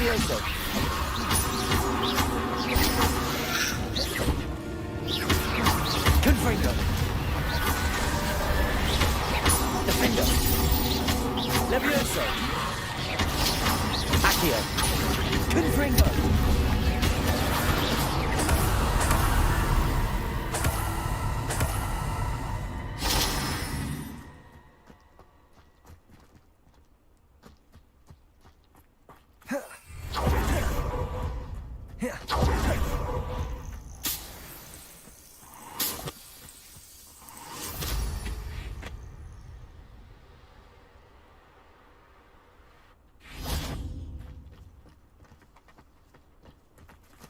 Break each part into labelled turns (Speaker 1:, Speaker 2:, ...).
Speaker 1: Levioso. Confringo. Defendo. Levioso. Accio. Confringo.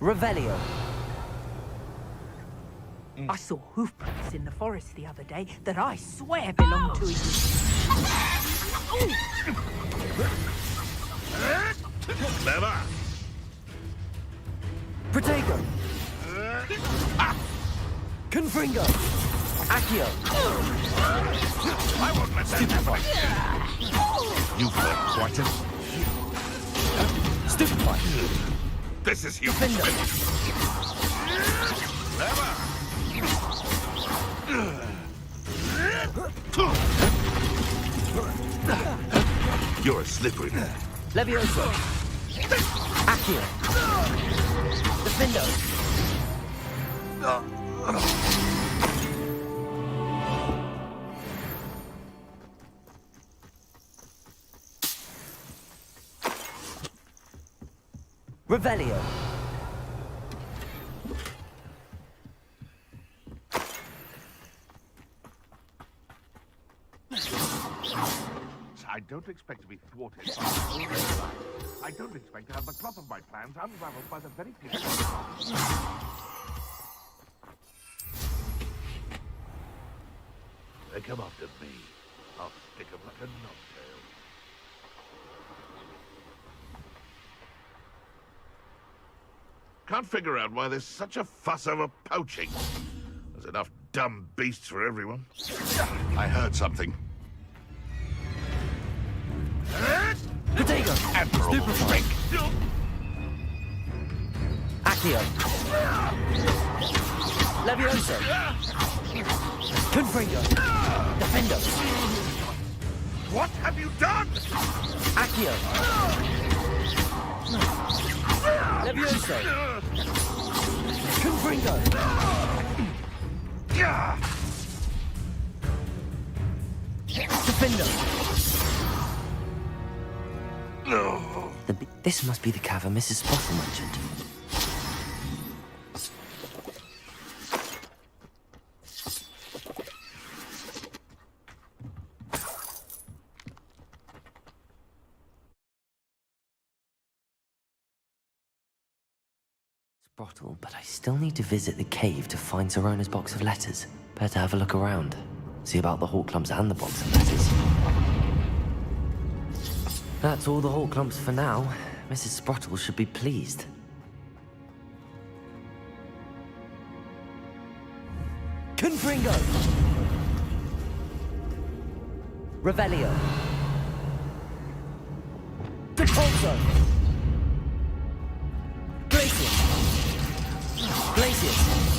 Speaker 1: Revelio.
Speaker 2: I saw hoof prints in the forest the other day that I swear belong to you.
Speaker 3: Never.
Speaker 1: Protego. Confringo. Accio.
Speaker 3: I won't let that happen. You've learned quite a...
Speaker 1: Stupefy.
Speaker 3: This is you.
Speaker 1: Defendo.
Speaker 3: Never. You're a slippery man.
Speaker 1: Levioso. Accio. Defendo. Revelio.
Speaker 3: I don't expect to be thwarted. I don't expect to have the cloth of my plans unraveled by the very people. They come after me. I'll stick them like a knobtail. Can't figure out why there's such a fuss over poaching. There's enough dumb beasts for everyone. I heard something.
Speaker 1: Protego.
Speaker 3: Admirable strength.
Speaker 1: Accio. Levioso. Confringo. Defendo.
Speaker 3: What have you done?
Speaker 1: Accio. Levioso. Confringo. Defendo.
Speaker 4: This must be the cavern Mrs. Spottle mentioned. Spottle, but I still need to visit the cave to find Zerona's box of letters. Better have a look around. See about the hawk clumps and the box of letters. That's all the hawk clumps for now. Mrs. Spottle should be pleased.
Speaker 1: Confringo. Revelio. Depulso. Glacius. Glacius.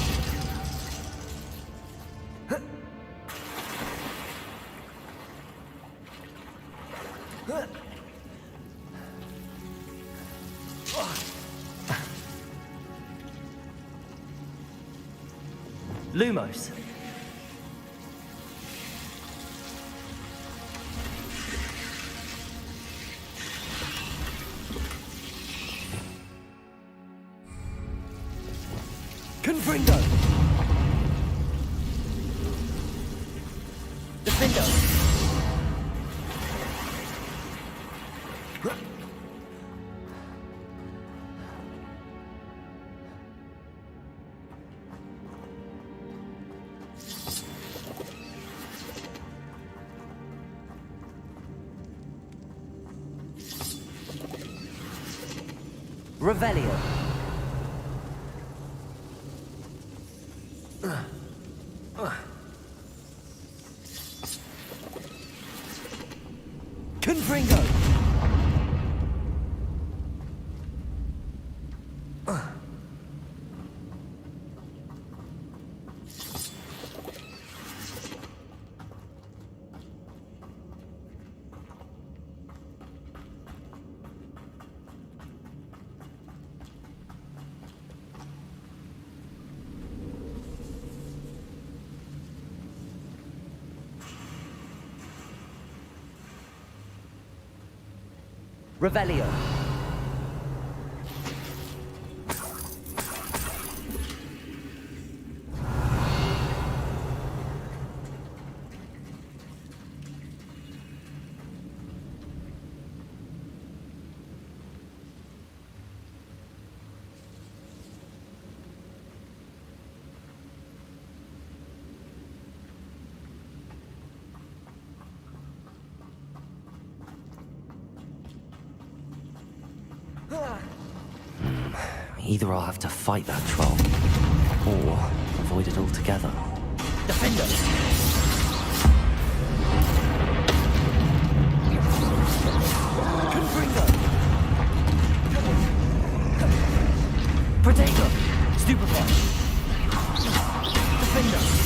Speaker 1: Lumos. Confringo. Defendo. Revelio. Confringo. Revelio.
Speaker 4: Either I'll have to fight that troll, or avoid it altogether.
Speaker 1: Defender. Confringo. Protego. Stupefy. Defender.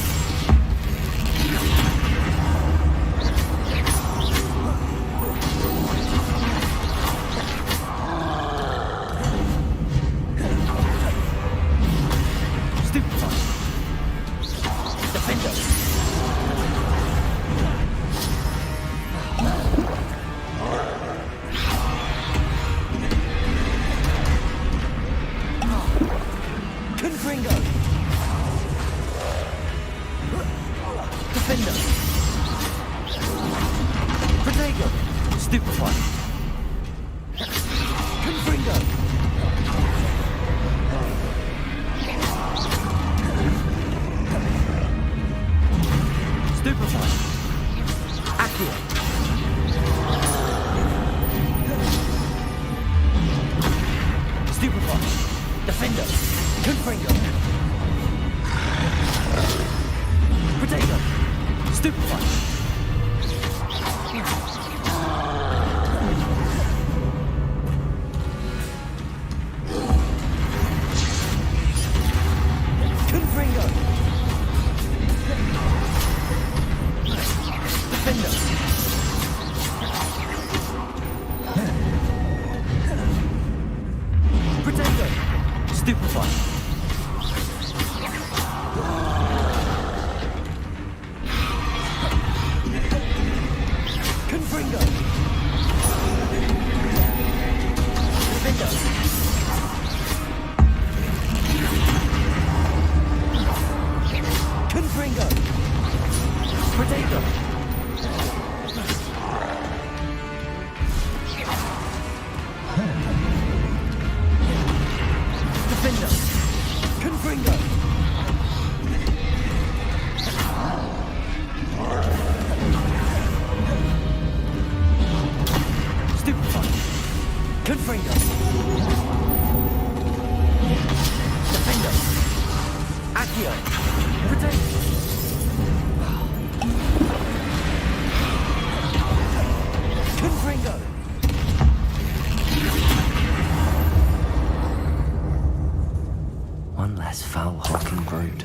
Speaker 4: One less foul-hulking brute.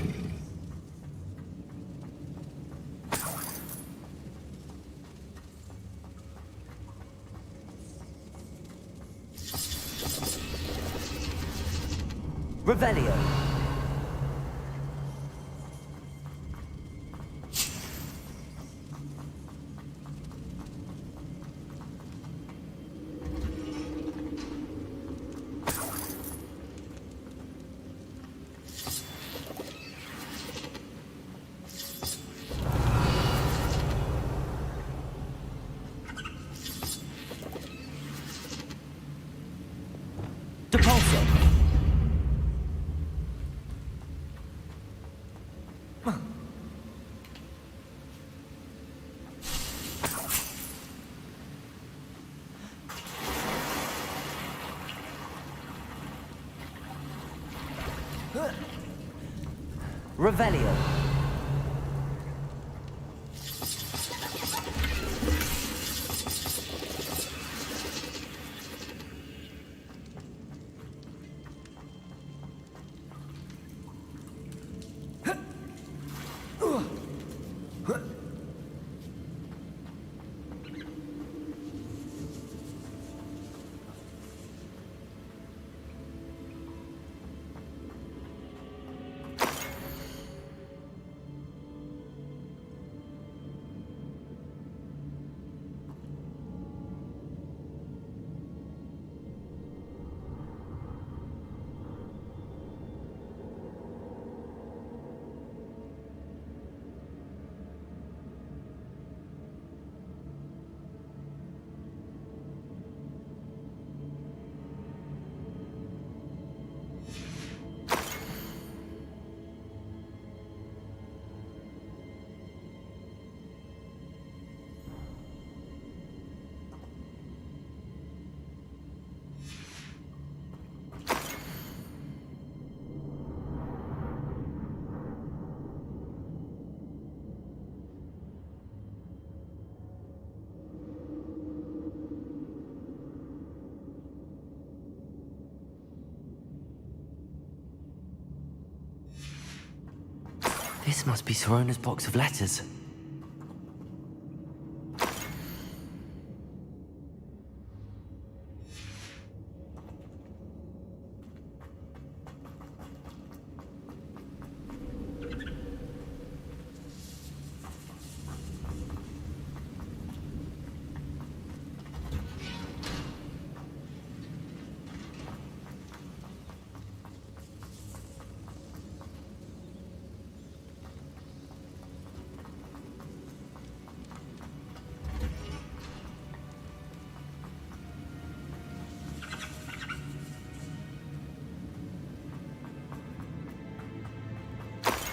Speaker 1: Revelio. Depulso. Revelio.
Speaker 4: This must be Sorona's box of letters.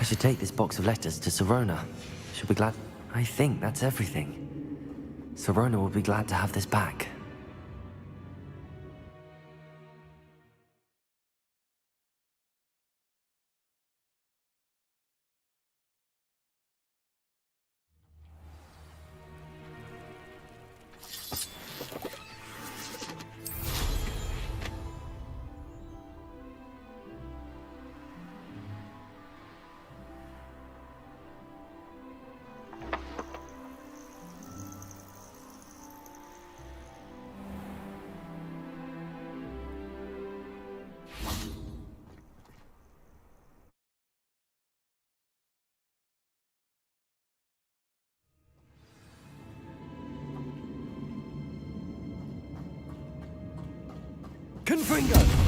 Speaker 4: I should take this box of letters to Sirona. She'll be glad. I think that's everything. Sirona will be glad to have this back.
Speaker 1: Confringo!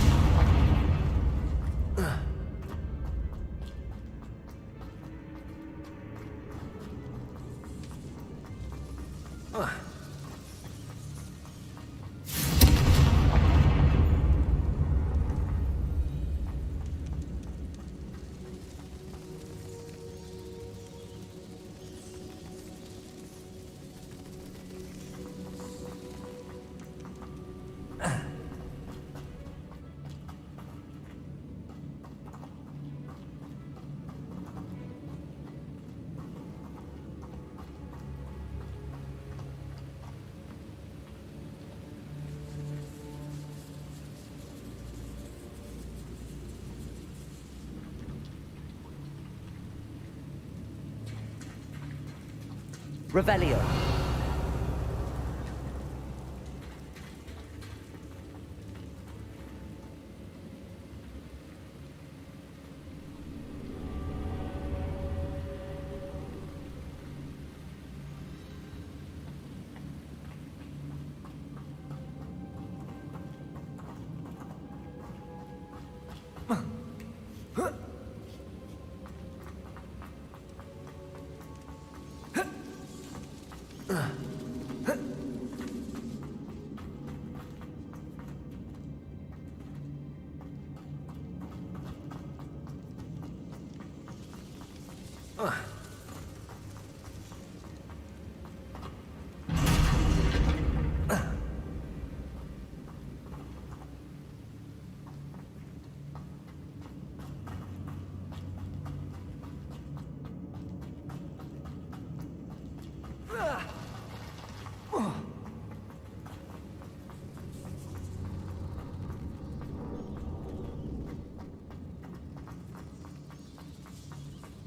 Speaker 1: Revelio.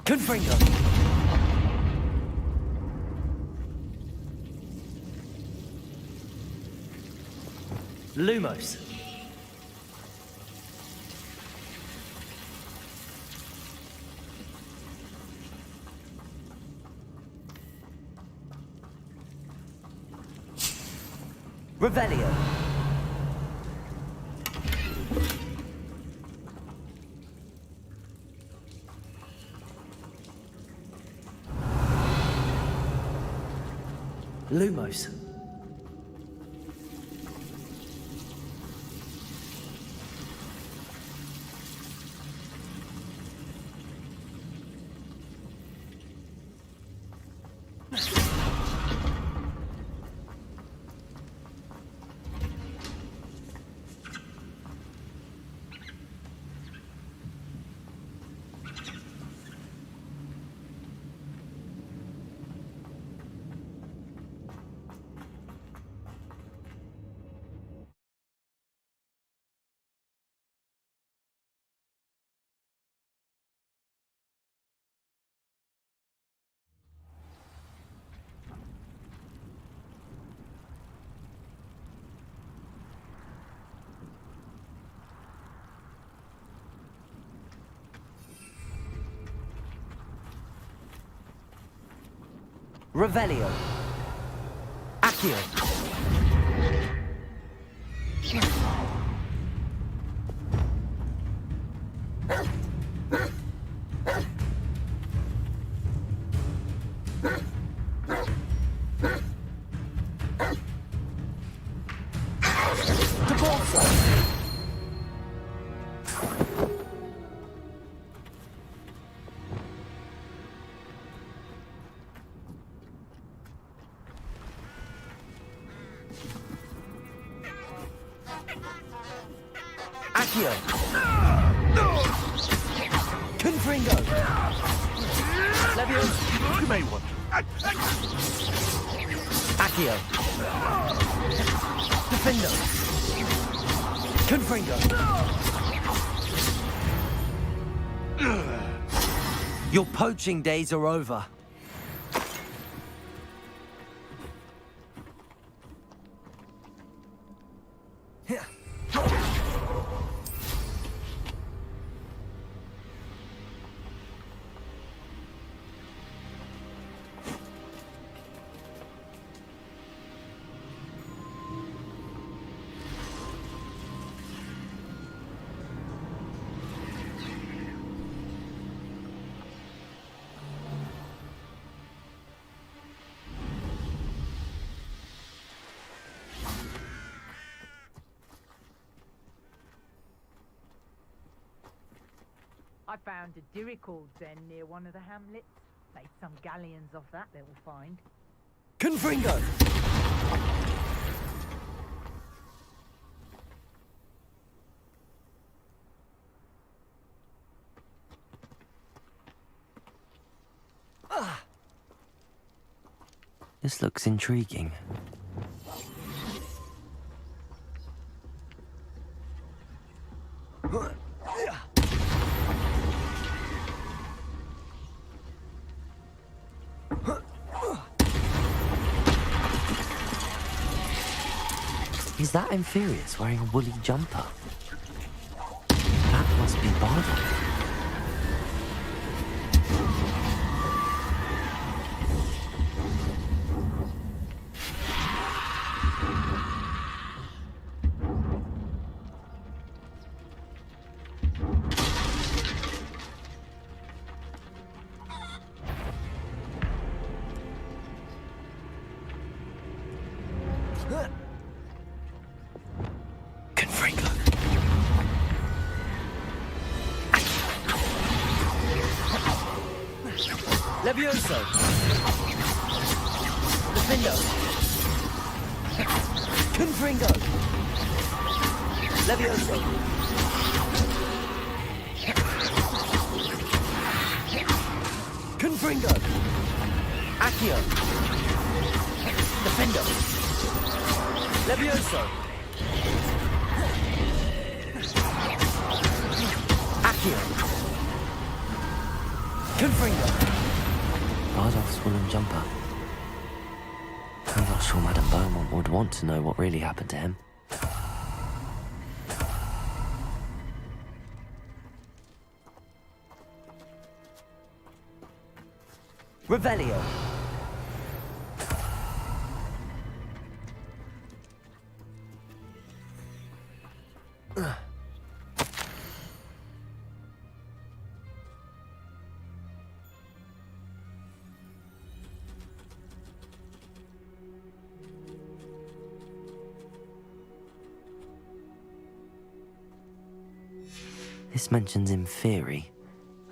Speaker 1: Confringo. Lumos. Revelio. Lumos. Revelio. Accio. Accio. Confringo. Levio.
Speaker 3: You may want to.
Speaker 1: Accio. Defendo. Confringo. Your poaching days are over.
Speaker 2: I found a Dirichord den near one of the hamlets. Made some galleons off that, they will find.
Speaker 1: Confringo.
Speaker 4: This looks intriguing. Is that Inferius wearing a woolly jumper? That must be Bardo.
Speaker 1: Confringo. Levioso. Defendo. Confringo. Levioso. Confringo. Accio. Defendo. Levioso. Accio. Confringo.
Speaker 4: Bardolph's woolen jumper. I'm not sure Madame Beaumont would want to know what really happened to him.
Speaker 1: Revelio.
Speaker 4: This mentions Inferi,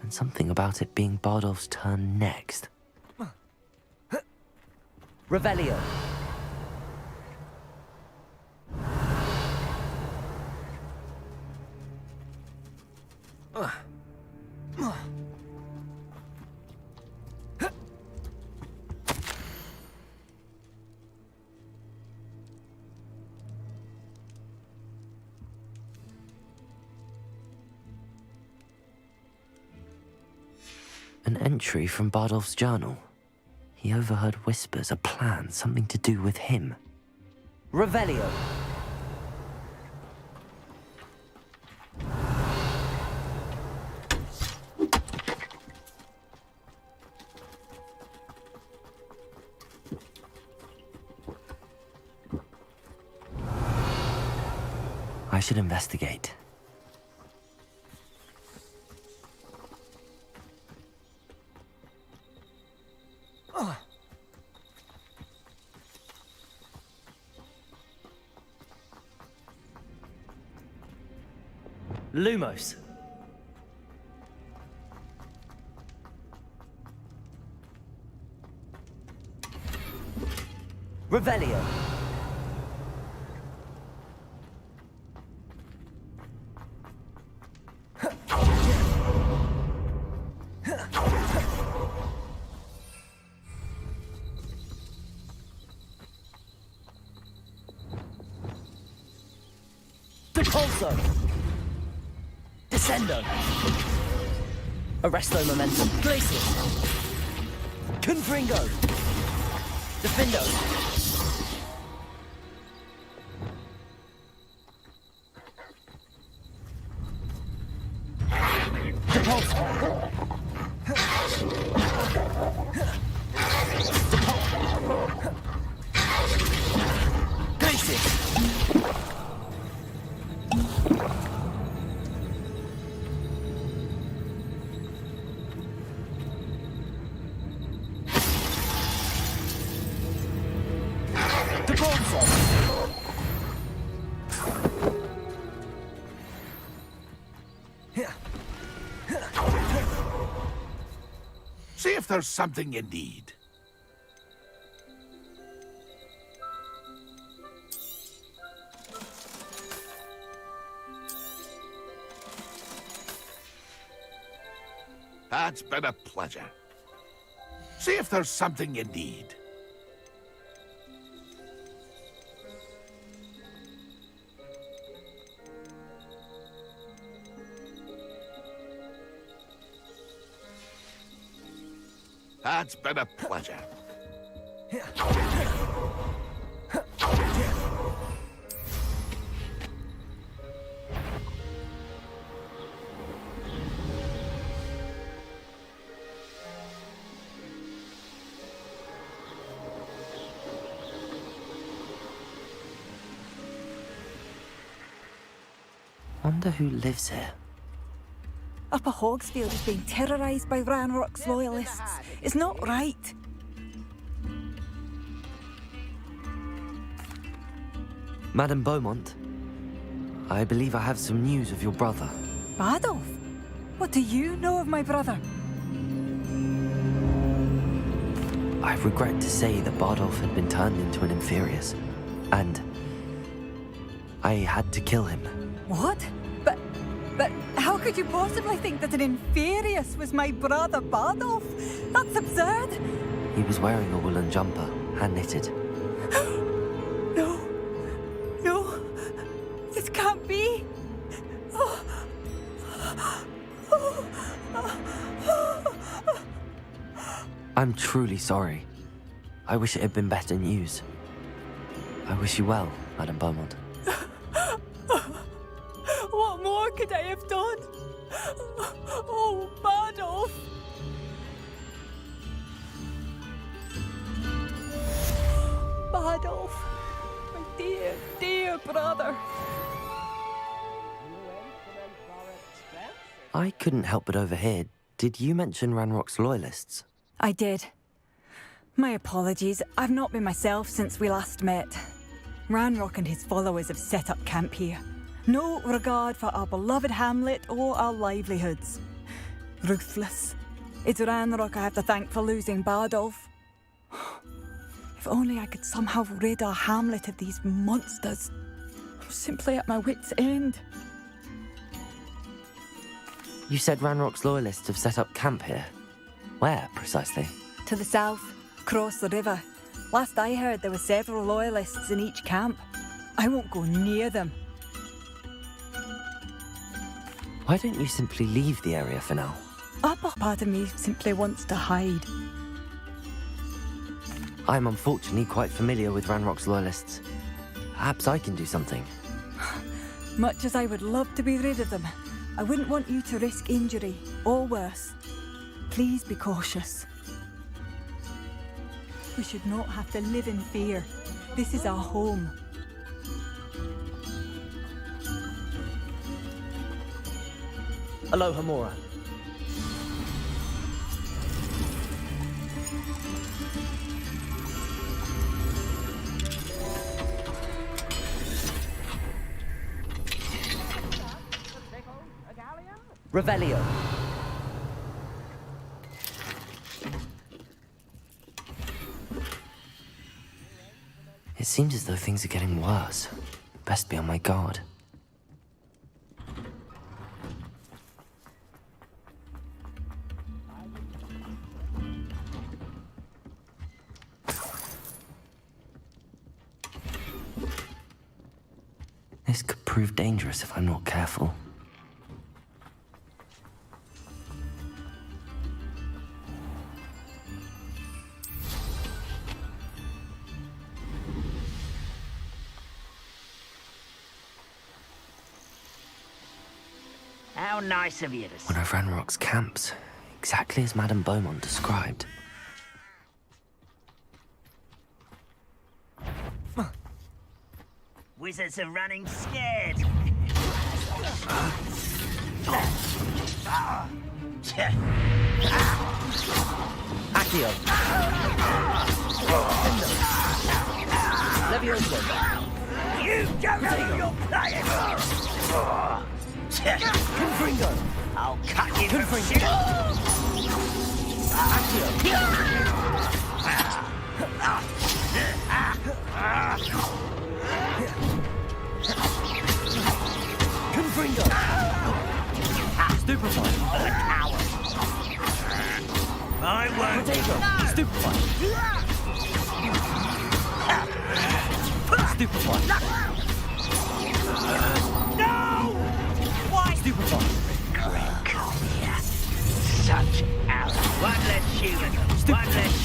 Speaker 4: and something about it being Bardolph's turn next.
Speaker 1: Revelio.
Speaker 4: An entry from Bardolph's journal. He overheard whispers, a plan, something to do with him.
Speaker 1: Revelio.
Speaker 4: should investigate.
Speaker 1: Lumos. Revelio. Depulso. Descendo. Arresto momentum. Glacius. Confringo. Defendo.
Speaker 3: See if there's something you need. That's been a pleasure. See if there's something you need. That's been a pleasure.
Speaker 4: Wonder who lives here.
Speaker 5: Upper Hogsfield is being terrorised by Ranrock's loyalists. It's not right.
Speaker 4: Madame Beaumont, I believe I have some news of your brother.
Speaker 5: Badolf? What do you know of my brother?
Speaker 4: I regret to say that Bardolph had been turned into an Inferius, and I had to kill him.
Speaker 5: What? But how could you possibly think that an Inferius was my brother Bardolph? That's absurd.
Speaker 4: He was wearing a woolen jumper, hand-knitted.
Speaker 5: No, this can't be.
Speaker 4: I'm truly sorry. I wish it had been better news. I wish you well, Madame Beaumont.
Speaker 5: What more could I have done? Oh, Bardolph! Bardolph, my dear, dear brother.
Speaker 4: I couldn't help but overhear. Did you mention Ranrock's loyalists?
Speaker 5: I did. My apologies. I've not been myself since we last met. Ranrock and his followers have set up camp here. No regard for our beloved hamlet or our livelihoods. Ruthless. It's Ranrock I have to thank for losing Bardolph. If only I could somehow rid our hamlet of these monsters. I'm simply at my wit's end.
Speaker 4: You said Ranrock's loyalists have set up camp here. Where, precisely?
Speaker 5: To the south, across the river. Last I heard, there were several loyalists in each camp. I won't go near them.
Speaker 4: Why don't you simply leave the area for now?
Speaker 5: Upper part of me simply wants to hide.
Speaker 4: I'm unfortunately quite familiar with Ranrock's loyalists. Perhaps I can do something.
Speaker 5: Much as I would love to be rid of them, I wouldn't want you to risk injury, or worse. Please be cautious. We should not have to live in fear. This is our home.
Speaker 1: Aloha Mora. Revelio.
Speaker 4: It seems as though things are getting worse. Best be on my guard. This could prove dangerous if I'm not careful.
Speaker 6: How nice of you to
Speaker 4: One of Ranrock's camps, exactly as Madame Beaumont described.
Speaker 6: Wizards are running scared.
Speaker 1: Accio. Levioso.
Speaker 6: You don't know who you're playing.
Speaker 1: Confringo.
Speaker 6: I'll cut you from
Speaker 1: Confringo.
Speaker 6: shit.
Speaker 1: Confringo. Stupefy.
Speaker 6: I won't.
Speaker 1: Protego. Stupefy. Stupefy.
Speaker 6: No! Why?
Speaker 1: Stupefy.
Speaker 6: Come here. Such arrow. One less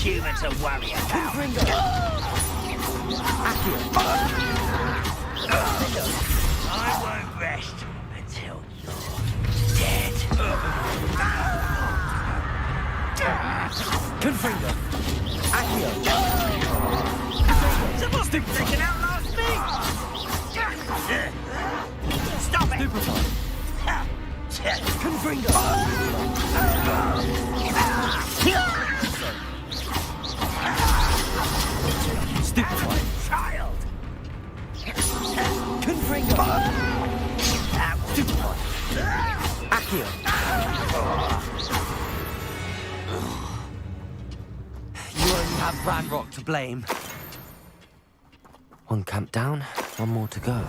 Speaker 6: human to worry about.
Speaker 1: Confringo. Accio.
Speaker 6: I won't rest until you're dead.
Speaker 1: Confringo. Accio.
Speaker 6: Someone think they can outlast me? Stop it!
Speaker 1: Stupefy. Confringo. Stupefy.
Speaker 6: Child!
Speaker 1: Confringo. Stupefy. Accio. You only have Ranrock to blame.
Speaker 4: One camp down, one more to go.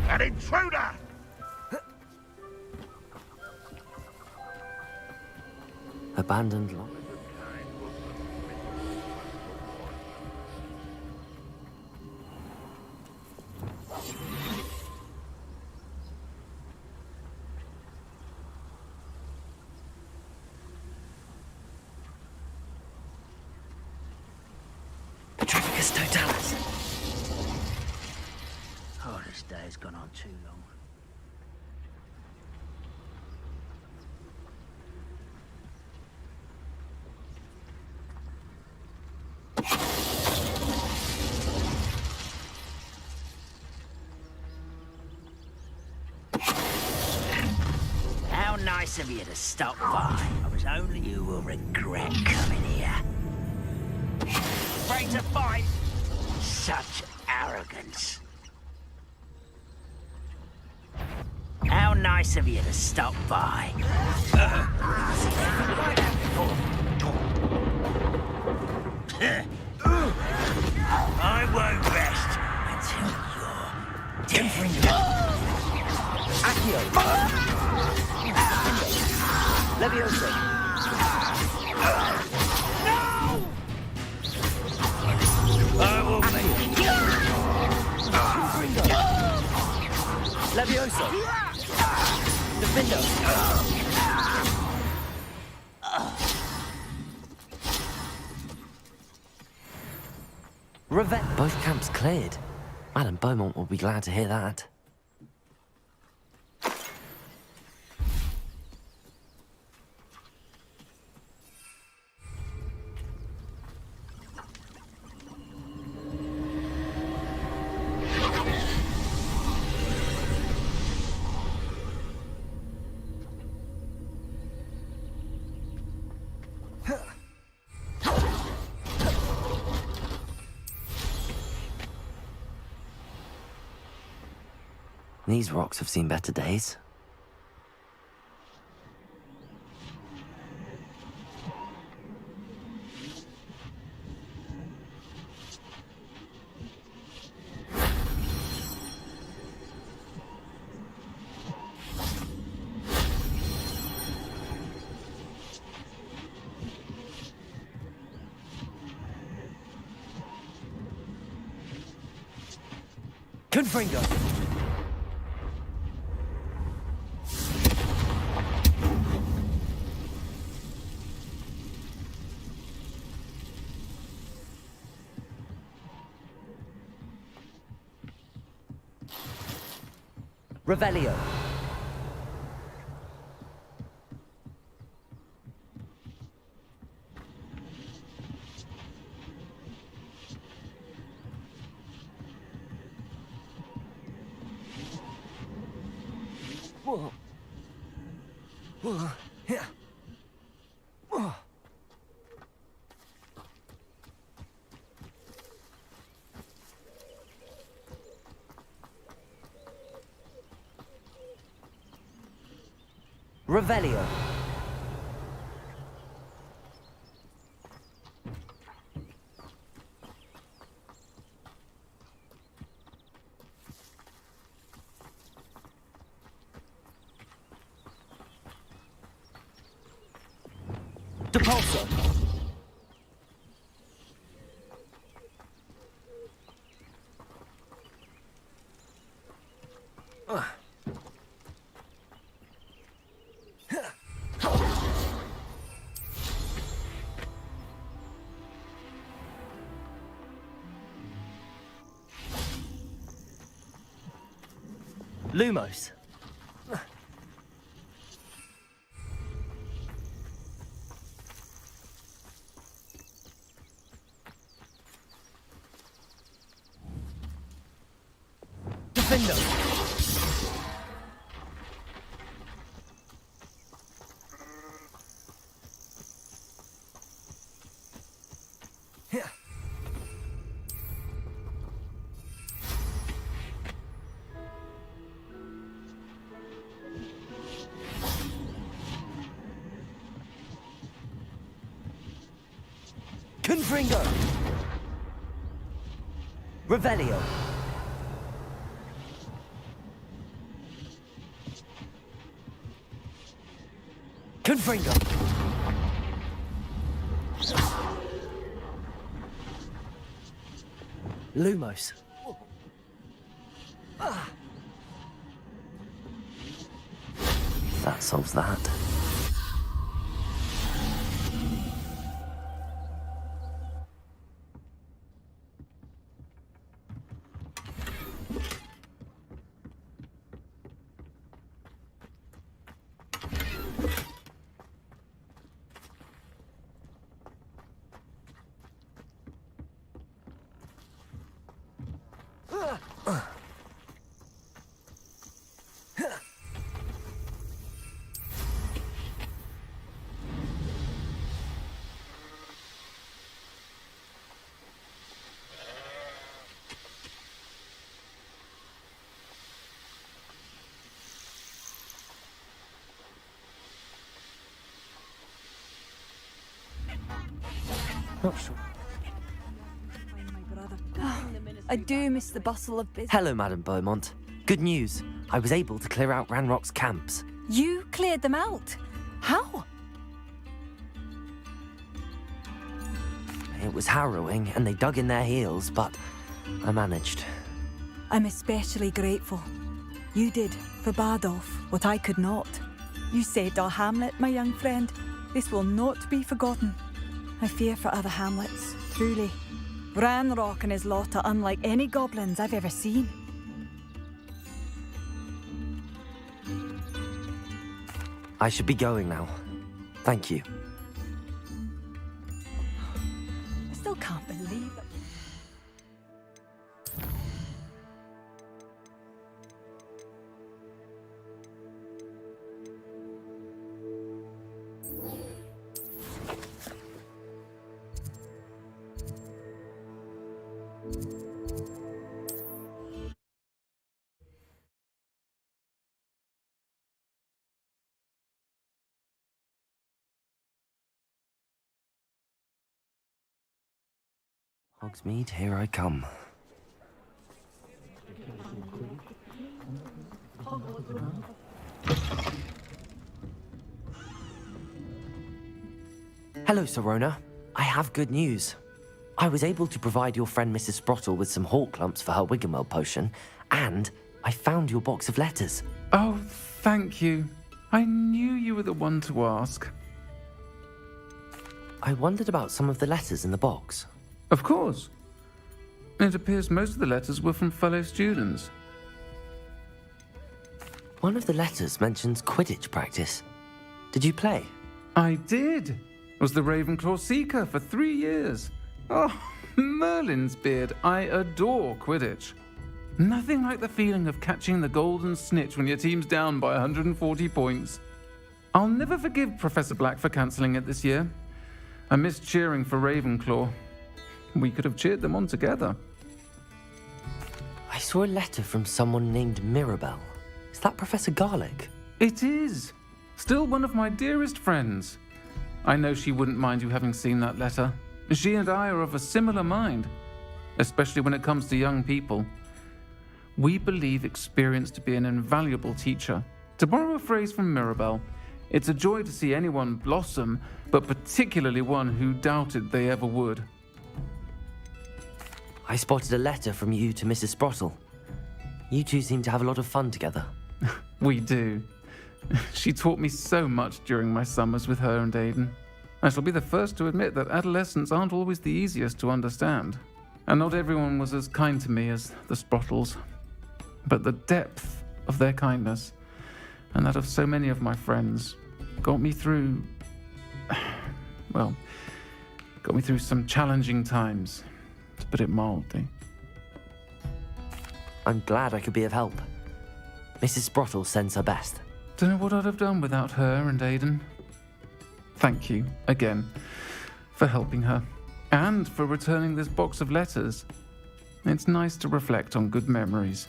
Speaker 3: An intruder!
Speaker 4: Abandoned long.
Speaker 6: Petrificus totalis. Oh, this day has gone on too long. How nice of you to stop by. I was only you will regret coming here. Afraid to fight? Such arrogance. How nice of you to stop by. I won't rest until you're dead.
Speaker 1: Accio. Levioso.
Speaker 6: I will make
Speaker 1: Confringo. Levioso. Defendo. Revenge.
Speaker 4: Both camps cleared. Madame Beaumont will be glad to hear that. These rocks have seen better days.
Speaker 1: Confringo. Revelio. Whoa. Whoa. Yeah. Whoa. Revelio. Depulso. Lumos. Defendo. Yeah. Confringo. Revelio. Confringo. Lumos.
Speaker 4: That solves that.
Speaker 1: Not sure.
Speaker 5: I do miss the bustle of business.
Speaker 4: Hello, Madame Beaumont. Good news. I was able to clear out Ranrock's camps.
Speaker 5: You cleared them out? How?
Speaker 4: It was harrowing, and they dug in their heels, but I managed.
Speaker 5: I'm especially grateful. You did, for Bardolph, what I could not. You saved our hamlet, my young friend. This will not be forgotten. I fear for other hamlets, truly. Ranrock and his lot are unlike any goblins I've ever seen.
Speaker 4: I should be going now. Thank you.
Speaker 5: I still can't believe that.
Speaker 4: Hogsmeade, here I come. Hello, Sorona. I have good news. I was able to provide your friend Mrs. Sprottle with some hawk lumps for her Wiggenweld potion, and I found your box of letters.
Speaker 7: Oh, thank you. I knew you were the one to ask.
Speaker 4: I wondered about some of the letters in the box.
Speaker 7: Of course. It appears most of the letters were from fellow students.
Speaker 4: One of the letters mentions Quidditch practice. Did you play?
Speaker 7: I did. Was the Ravenclaw Seeker for 3 years. Oh, Merlin's beard. I adore Quidditch. Nothing like the feeling of catching the golden snitch when your team's down by 140 points. I'll never forgive Professor Black for cancelling it this year. I missed cheering for Ravenclaw. We could have cheered them on together.
Speaker 4: I saw a letter from someone named Mirabelle. Is that Professor Garlick?
Speaker 7: It is. Still one of my dearest friends. I know she wouldn't mind you having seen that letter. She and I are of a similar mind, especially when it comes to young people. We believe experience to be an invaluable teacher. To borrow a phrase from Mirabelle, it's a joy to see anyone blossom, but particularly one who doubted they ever would.
Speaker 4: I spotted a letter from you to Mrs. Sprottle. You two seem to have a lot of fun together.
Speaker 7: We do. She taught me so much during my summers with her and Aidan. I shall be the first to admit that adolescents aren't always the easiest to understand. And not everyone was as kind to me as the Sprottles. But the depth of their kindness, and that of so many of my friends, got me through some challenging times, to put it mildly.
Speaker 4: I'm glad I could be of help. Mrs. Sprottle sends her best.
Speaker 7: Don't know what I'd have done without her and Aidan. Thank you, again, for helping her, and for returning this box of letters. It's nice to reflect on good memories.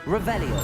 Speaker 1: Revelio.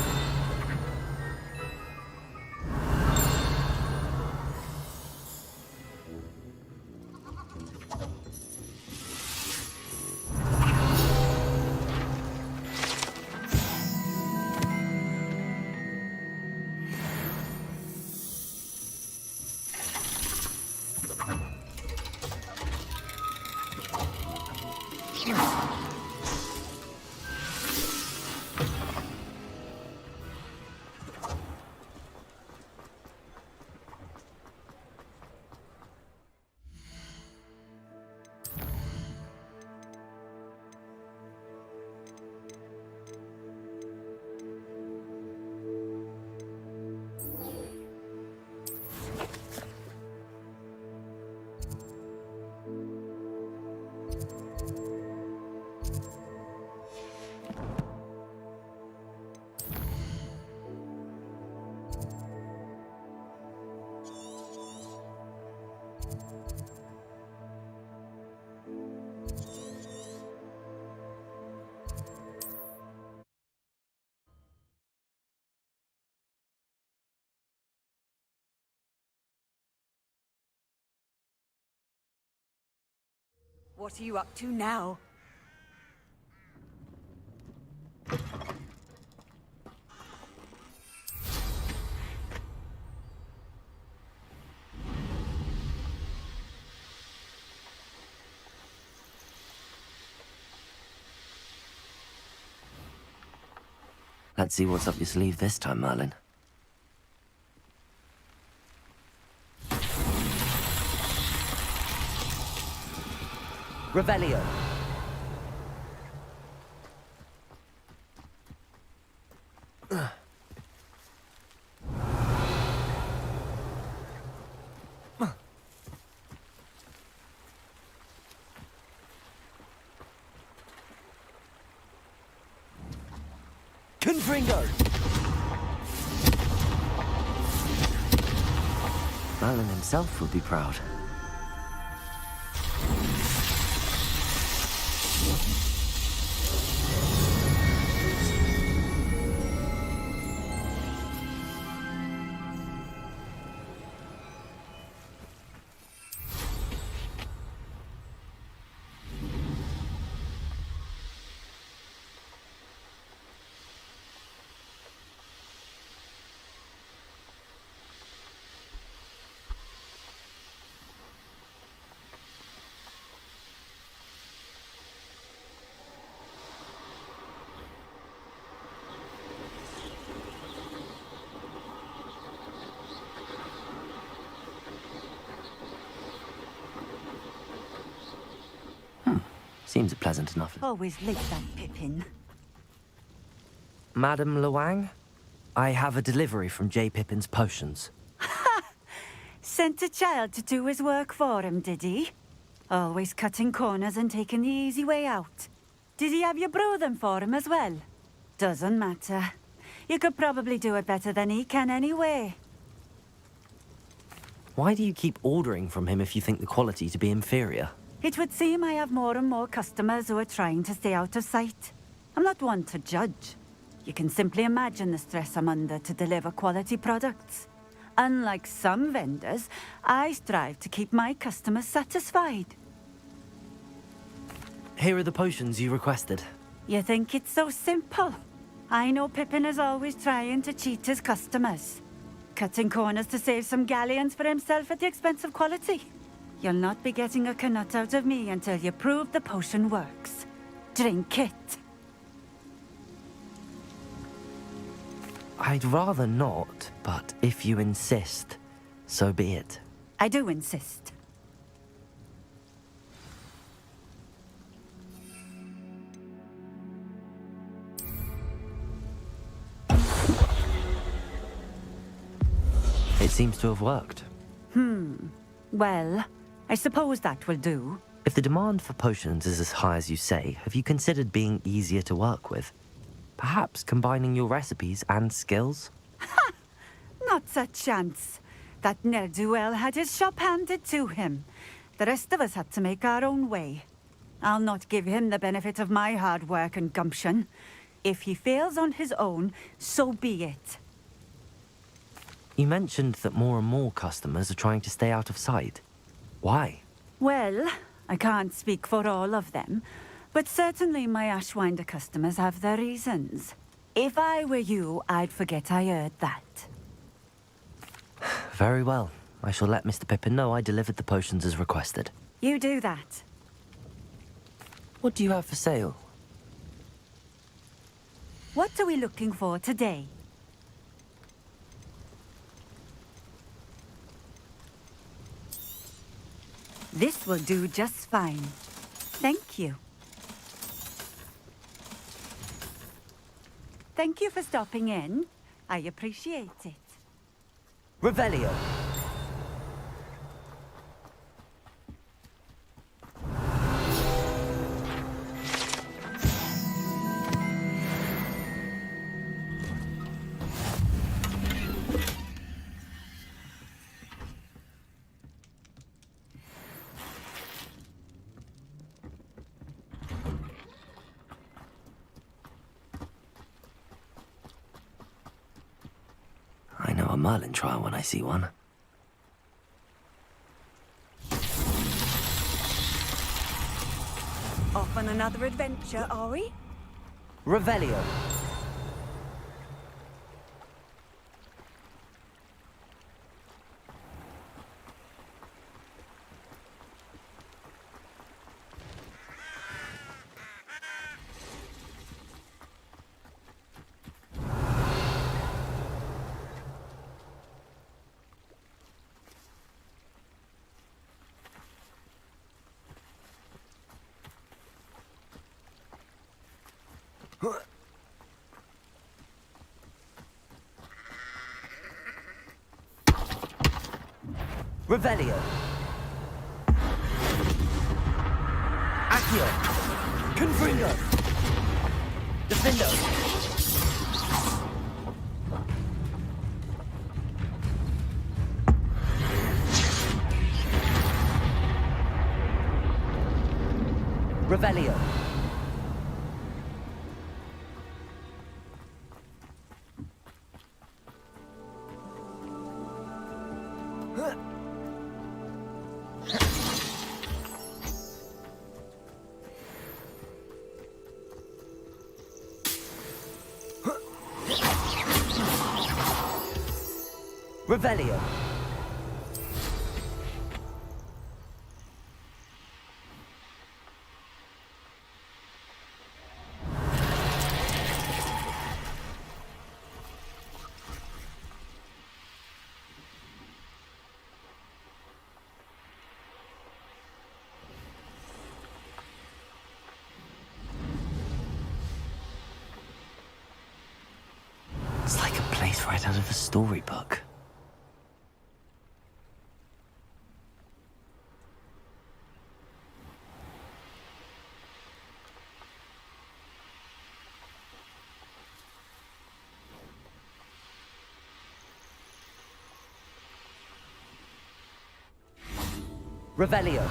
Speaker 5: What are you up to now?
Speaker 4: Let's see what's up your sleeve this time, Merlin.
Speaker 1: Revelio. Confringo.
Speaker 4: Merlin himself would be proud. Seems pleasant enough.
Speaker 8: Always late, that Pippin.
Speaker 4: Madam Luang, I have a delivery from J. Pippin's potions.
Speaker 8: Sent a child to do his work for him, did he? Always cutting corners and taking the easy way out. Did he have you brew them for him as well? Doesn't matter. You could probably do it better than he can anyway.
Speaker 4: Why do you keep ordering from him if you think the quality to be inferior?
Speaker 8: It would seem I have more and more customers who are trying to stay out of sight. I'm not one to judge. You can simply imagine the stress I'm under to deliver quality products. Unlike some vendors, I strive to keep my customers satisfied.
Speaker 4: Here are the potions you requested.
Speaker 8: You think it's so simple? I know Pippin is always trying to cheat his customers. Cutting corners to save some galleons for himself at the expense of quality. You'll not be getting a canut out of me until you prove the potion works. Drink it.
Speaker 4: I'd rather not, but if you insist, so be it.
Speaker 8: I do insist.
Speaker 4: It seems to have worked.
Speaker 8: Well, I suppose that will do.
Speaker 4: If the demand for potions is as high as you say, have you considered being easier to work with? Perhaps combining your recipes and skills?
Speaker 8: Not a chance. That ne'er-do-well had his shop handed to him. The rest of us had to make our own way. I'll not give him the benefit of my hard work and gumption. If he fails on his own, so be it.
Speaker 4: You mentioned that more and more customers are trying to stay out of sight. Why?
Speaker 8: Well, I can't speak for all of them, but certainly my Ashwinder customers have their reasons. If I were you, I'd forget I heard that.
Speaker 4: Very well. I shall let Mr. Pippin know I delivered the potions as requested.
Speaker 8: You do that.
Speaker 4: What do you have for sale?
Speaker 8: What are we looking for today? This will do just fine. Thank you. Thank you for stopping in. I appreciate it.
Speaker 1: Revelio.
Speaker 4: I know a Merlin trial when I see one.
Speaker 5: Off on another adventure, are we?
Speaker 1: Revelio. Revelio. Accio. Confringo. Defendo. Revelio. Revelio.
Speaker 4: It's like a place right out of a storybook.
Speaker 1: Revelio.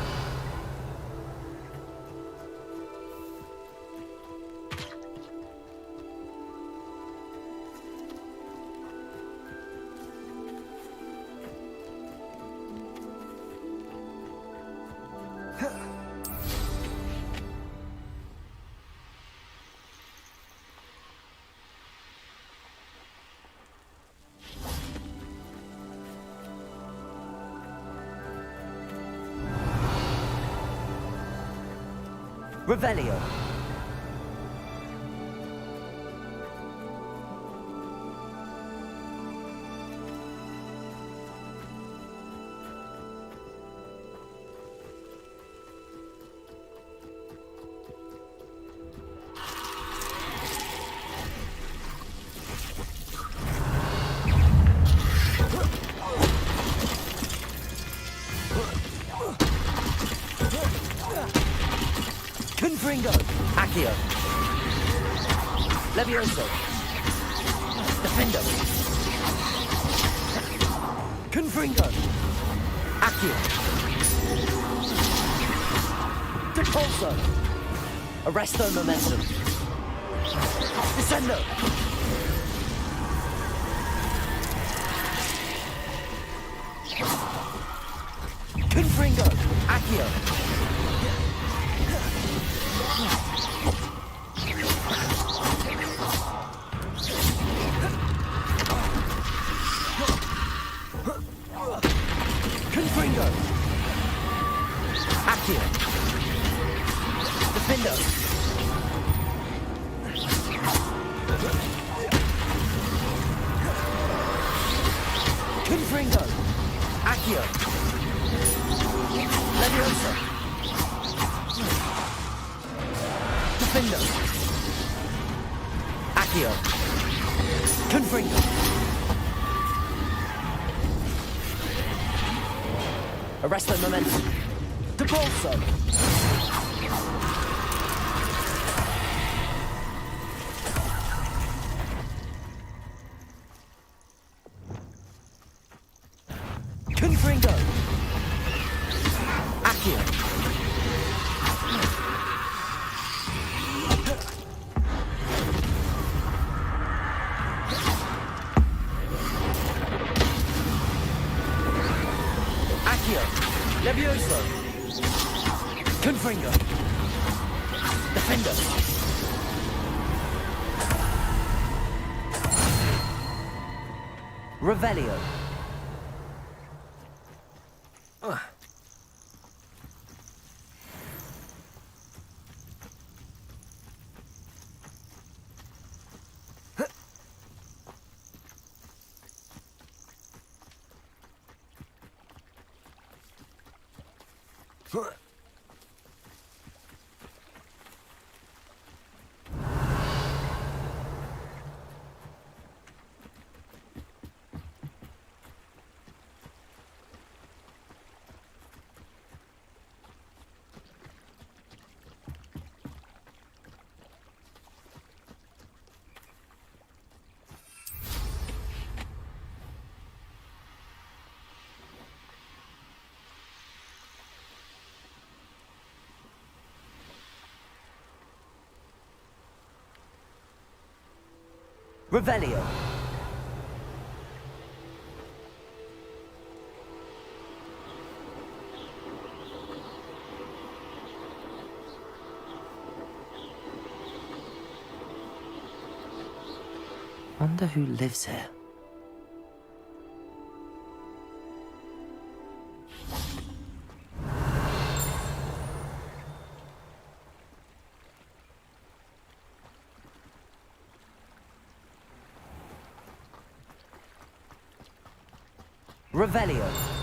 Speaker 1: Revelio. Confringo. Accio. Levioso. Defendo. Confringo. Accio. Repulso. Arresto momentum. Descendo. Confringo. Accio. Confringo. Accio. Defendo. Confringo. Accio. Levioso. Defendo. Accio. Confringo. Arresto momentum. Depulso. Confringo. Accio. Accio. Levioso. Confringo. Defendo. Revelio. Revelio.
Speaker 4: Wonder who lives here.
Speaker 1: Revelio.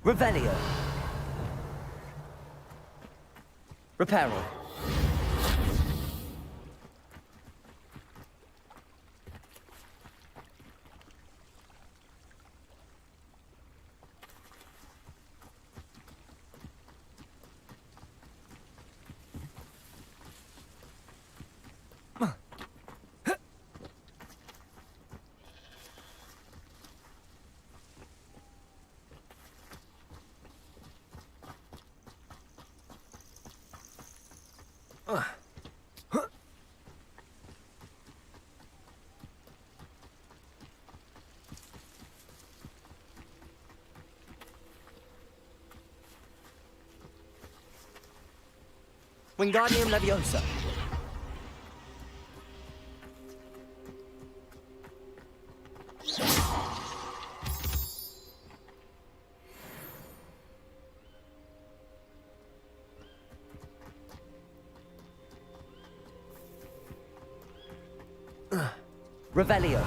Speaker 1: Revelio. Reparo. Wingardium Leviosa. Revelio.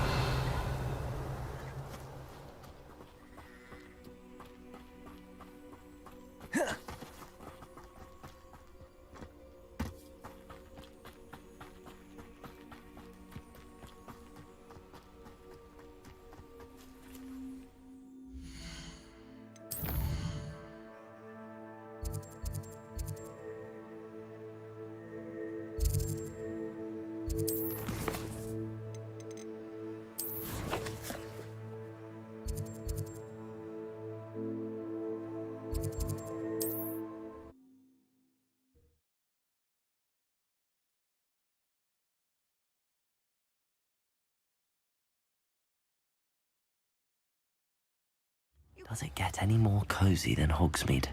Speaker 4: Does it get any more cozy than Hogsmeade?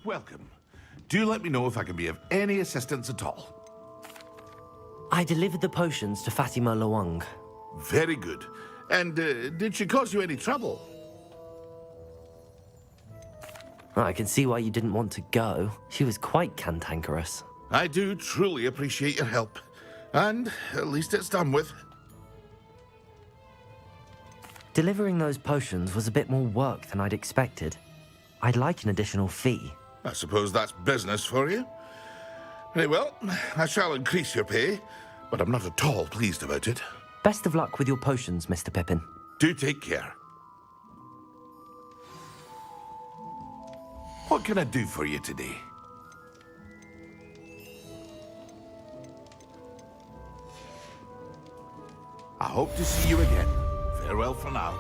Speaker 3: Welcome. Do let me know if I can be of any assistance at all.
Speaker 4: I delivered the potions to Fatima Lawang.
Speaker 3: Very good. And did she cause you any trouble?
Speaker 4: I can see why you didn't want to go. She was quite cantankerous.
Speaker 3: I do truly appreciate your help. And at least it's done with.
Speaker 4: Delivering those potions was a bit more work than I'd expected. I'd like an additional fee.
Speaker 3: I suppose that's business for you. Very well, I shall increase your pay, but I'm not at all pleased about it.
Speaker 4: Best of luck with your potions, Mr. Pippin.
Speaker 3: Do take care. What can I do for you today? I hope to see you again. Farewell for now.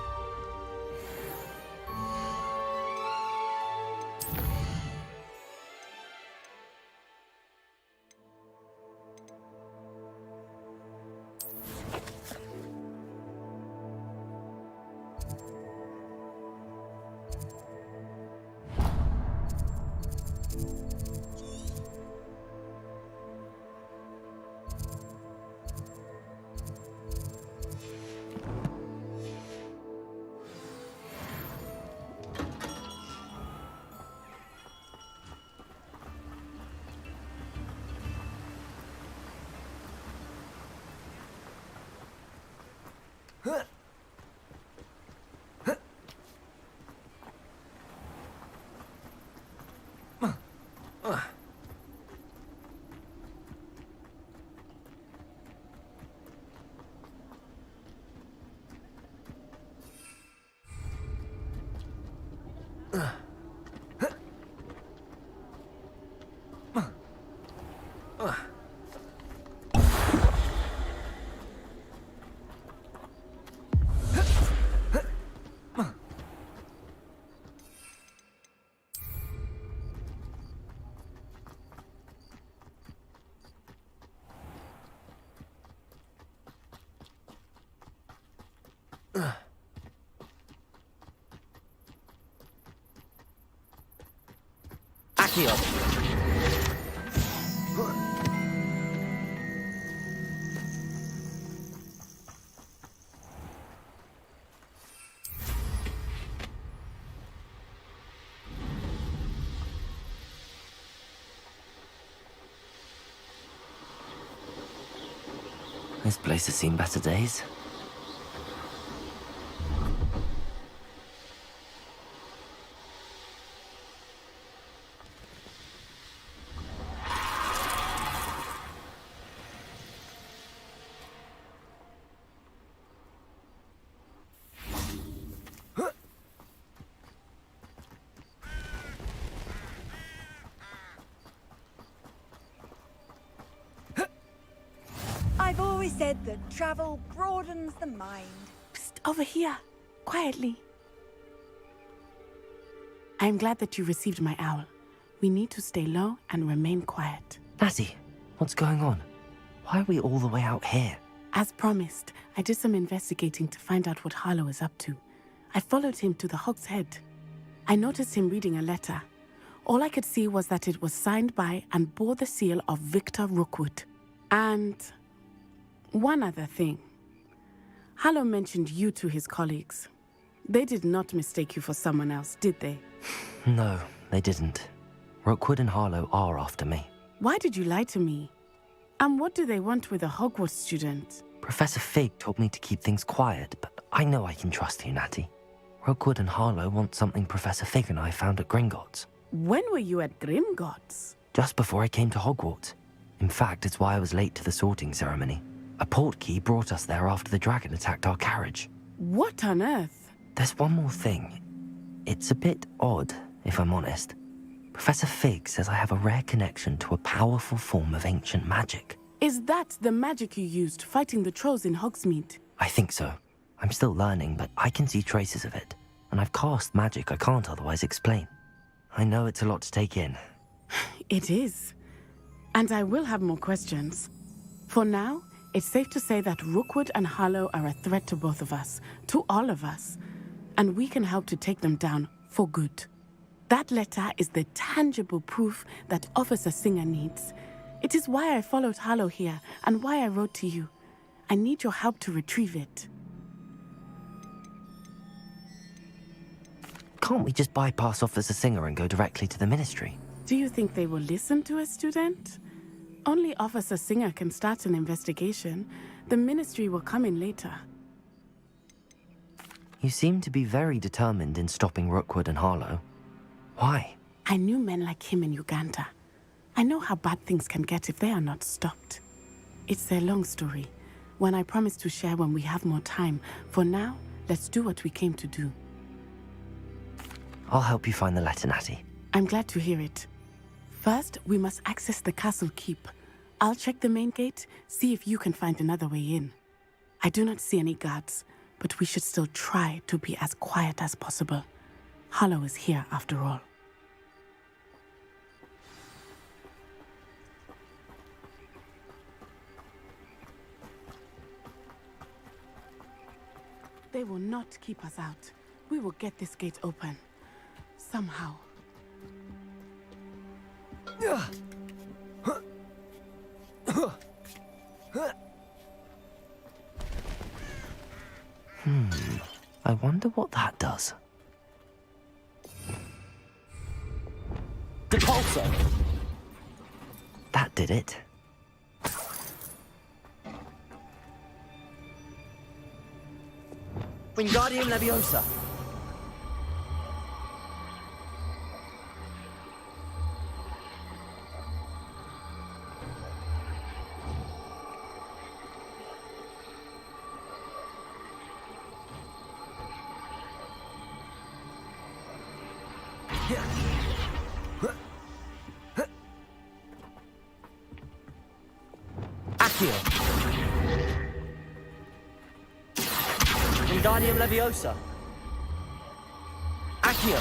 Speaker 1: Accio.
Speaker 4: This place has seen better days.
Speaker 5: I've always said that travel broadens the mind.
Speaker 9: Psst, over here. Quietly. I am glad that you received my owl. We need to stay low and remain quiet.
Speaker 4: Natty, what's going on? Why are we all the way out here?
Speaker 9: As promised, I did some investigating to find out what Harlow is up to. I followed him to the Hog's Head. I noticed him reading a letter. All I could see was that it was signed by and bore the seal of Victor Rookwood. And one other thing. Harlow mentioned you to his colleagues. They did not mistake you for someone else, did they?
Speaker 4: No, they didn't. Rookwood and Harlow are after me.
Speaker 9: Why did you lie to me? And what do they want with a Hogwarts student?
Speaker 4: Professor Fig told me to keep things quiet, but I know I can trust you, Natty. Rookwood and Harlow want something Professor Fig and I found at Gringotts.
Speaker 9: When were you at Gringotts?
Speaker 4: Just before I came to Hogwarts. In fact, it's why I was late to the sorting ceremony. A portkey brought us there after the dragon attacked our carriage.
Speaker 9: What on earth?
Speaker 4: There's one more thing. It's a bit odd, if I'm honest. Professor Fig says I have a rare connection to a powerful form of ancient magic.
Speaker 9: Is that the magic you used fighting the trolls in Hogsmeade?
Speaker 4: I think so. I'm still learning, but I can see traces of it. And I've cast magic I can't otherwise explain. I know it's a lot to take in.
Speaker 9: It is. And I will have more questions. For now, it's safe to say that Rookwood and Harlow are a threat to both of us, to all of us. And we can help to take them down for good. That letter is the tangible proof that Officer Singer needs. It is why I followed Harlow here and why I wrote to you. I need your help to retrieve it.
Speaker 4: Can't we just bypass Officer Singer and go directly to the Ministry?
Speaker 9: Do you think they will listen to a student? Only Officer Singer can start an investigation. The Ministry will come in later.
Speaker 4: You seem to be very determined in stopping Rookwood and Harlow. Why?
Speaker 9: I knew men like him in Uganda. I know how bad things can get if they are not stopped. It's a long story, one I promise to share when we have more time. For now, let's do what we came to do.
Speaker 4: I'll help you find the letter, Natty.
Speaker 9: I'm glad to hear it. First, we must access the castle keep. I'll check the main gate, see if you can find another way in. I do not see any guards, but we should still try to be as quiet as possible. Harlow is here after all. They will not keep us out. We will get this gate open. Somehow.
Speaker 4: I wonder what that does.
Speaker 1: Depulso!
Speaker 4: That did it.
Speaker 1: Wingardium Leviosa. Accio. Wingardium Leviosa. Accio.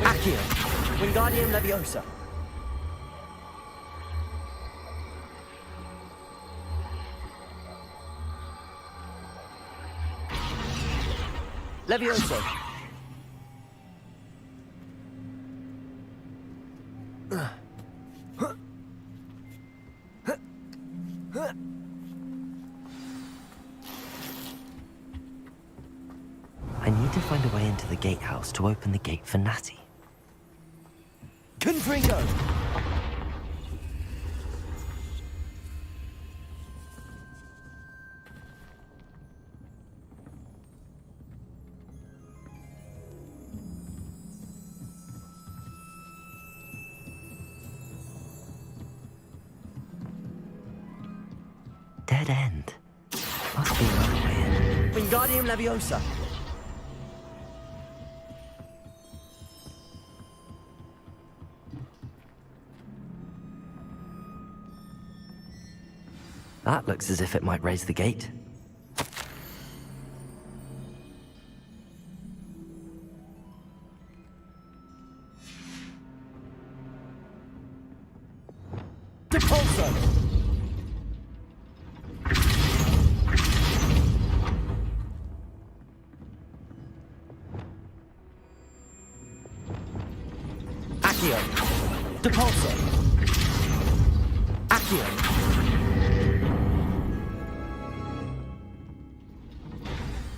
Speaker 1: Accio. Wingardium Leviosa. Levioso.
Speaker 4: I need to find a way into the gatehouse to open the gate for Natty.
Speaker 1: Confringo.
Speaker 4: Dead end. Must be another way in.
Speaker 1: Wingardium Leviosa.
Speaker 4: That looks as if it might raise the gate.
Speaker 1: Depulso. Accio. Depulso. Accio.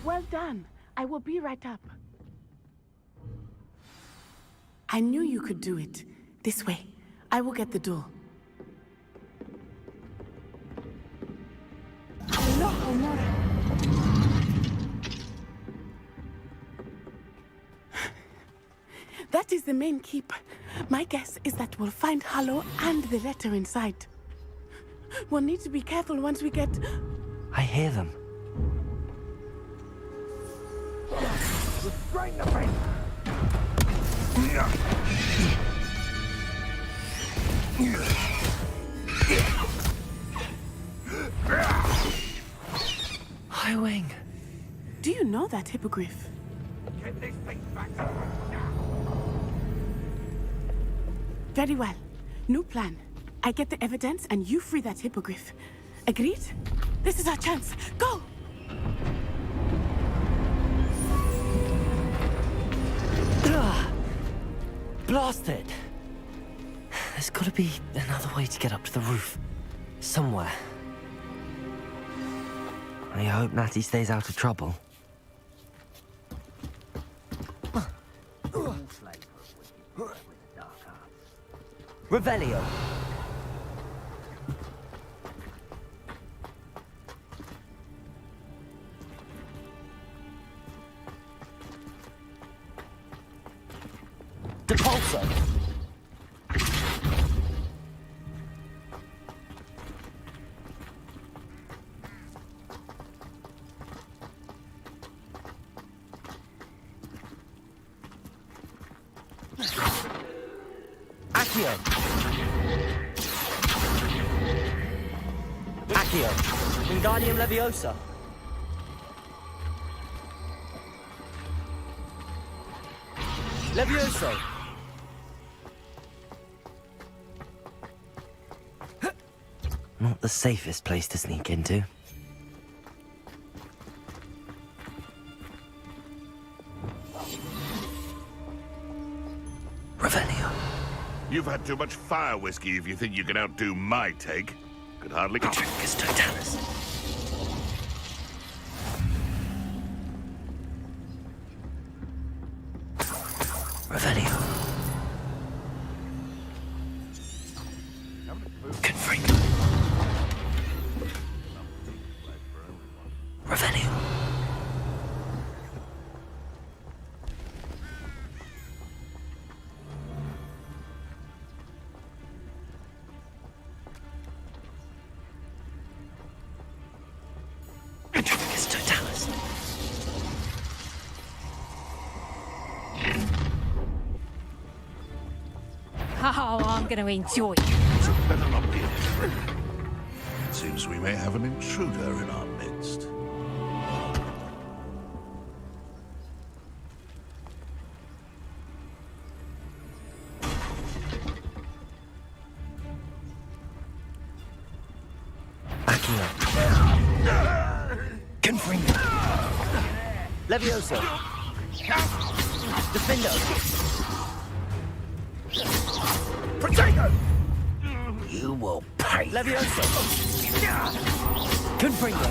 Speaker 9: Well done. I will be right up. I knew you could do it. This way. I will get the door. That is the main keep. My guess is that we'll find Hollow and the letter inside. We'll need to be careful once we get...
Speaker 4: I hear them.
Speaker 3: Restrain the beast!
Speaker 4: High Wing.
Speaker 9: Do you know that hippogriff?
Speaker 3: Get this thing back to work now!
Speaker 9: Very well. New plan. I get the evidence and you free that hippogriff. Agreed? This is our chance. Go!
Speaker 4: Blasted! There's gotta be another way to get up to the roof. Somewhere. I hope Natty stays out of trouble.
Speaker 1: Revelio. Depulso. Accio. Accio. Wingardium Leviosa. Levioso.
Speaker 4: Not the safest place to sneak into. Revelio.
Speaker 3: You've had too much fire whiskey if you think you can outdo my take. Could hardly...
Speaker 4: Trincus Totalis. Revelio. Confringo. Revelio. Intricus totalis.
Speaker 10: Oh, I'm going to enjoy it.
Speaker 3: Better not be. It seems we may have an intruder in our midst.
Speaker 4: Accio. Confringo.
Speaker 1: Levioso. Defendo. Protego.
Speaker 6: You will pay.
Speaker 1: Levioso. Confringo.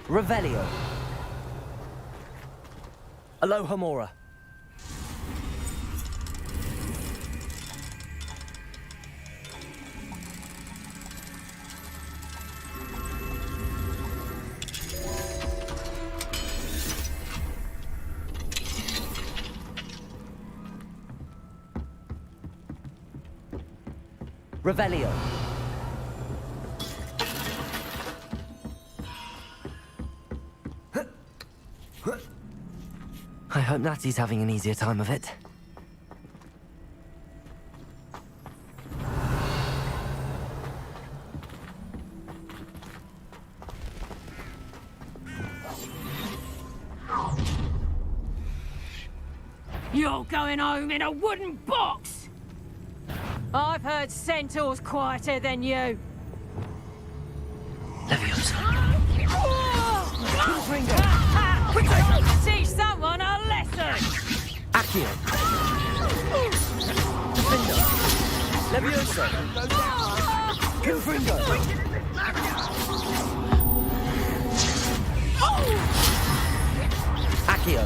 Speaker 1: Revelio. Alohomora. Revelio.
Speaker 4: I hope Natty's having an easier time of it.
Speaker 10: You're going home in a wooden box! I've heard centaurs quieter than you.
Speaker 4: Leviosa.
Speaker 10: Teach someone a lesson!
Speaker 1: Accio. Defendo. Levioso. Confringo. Accio.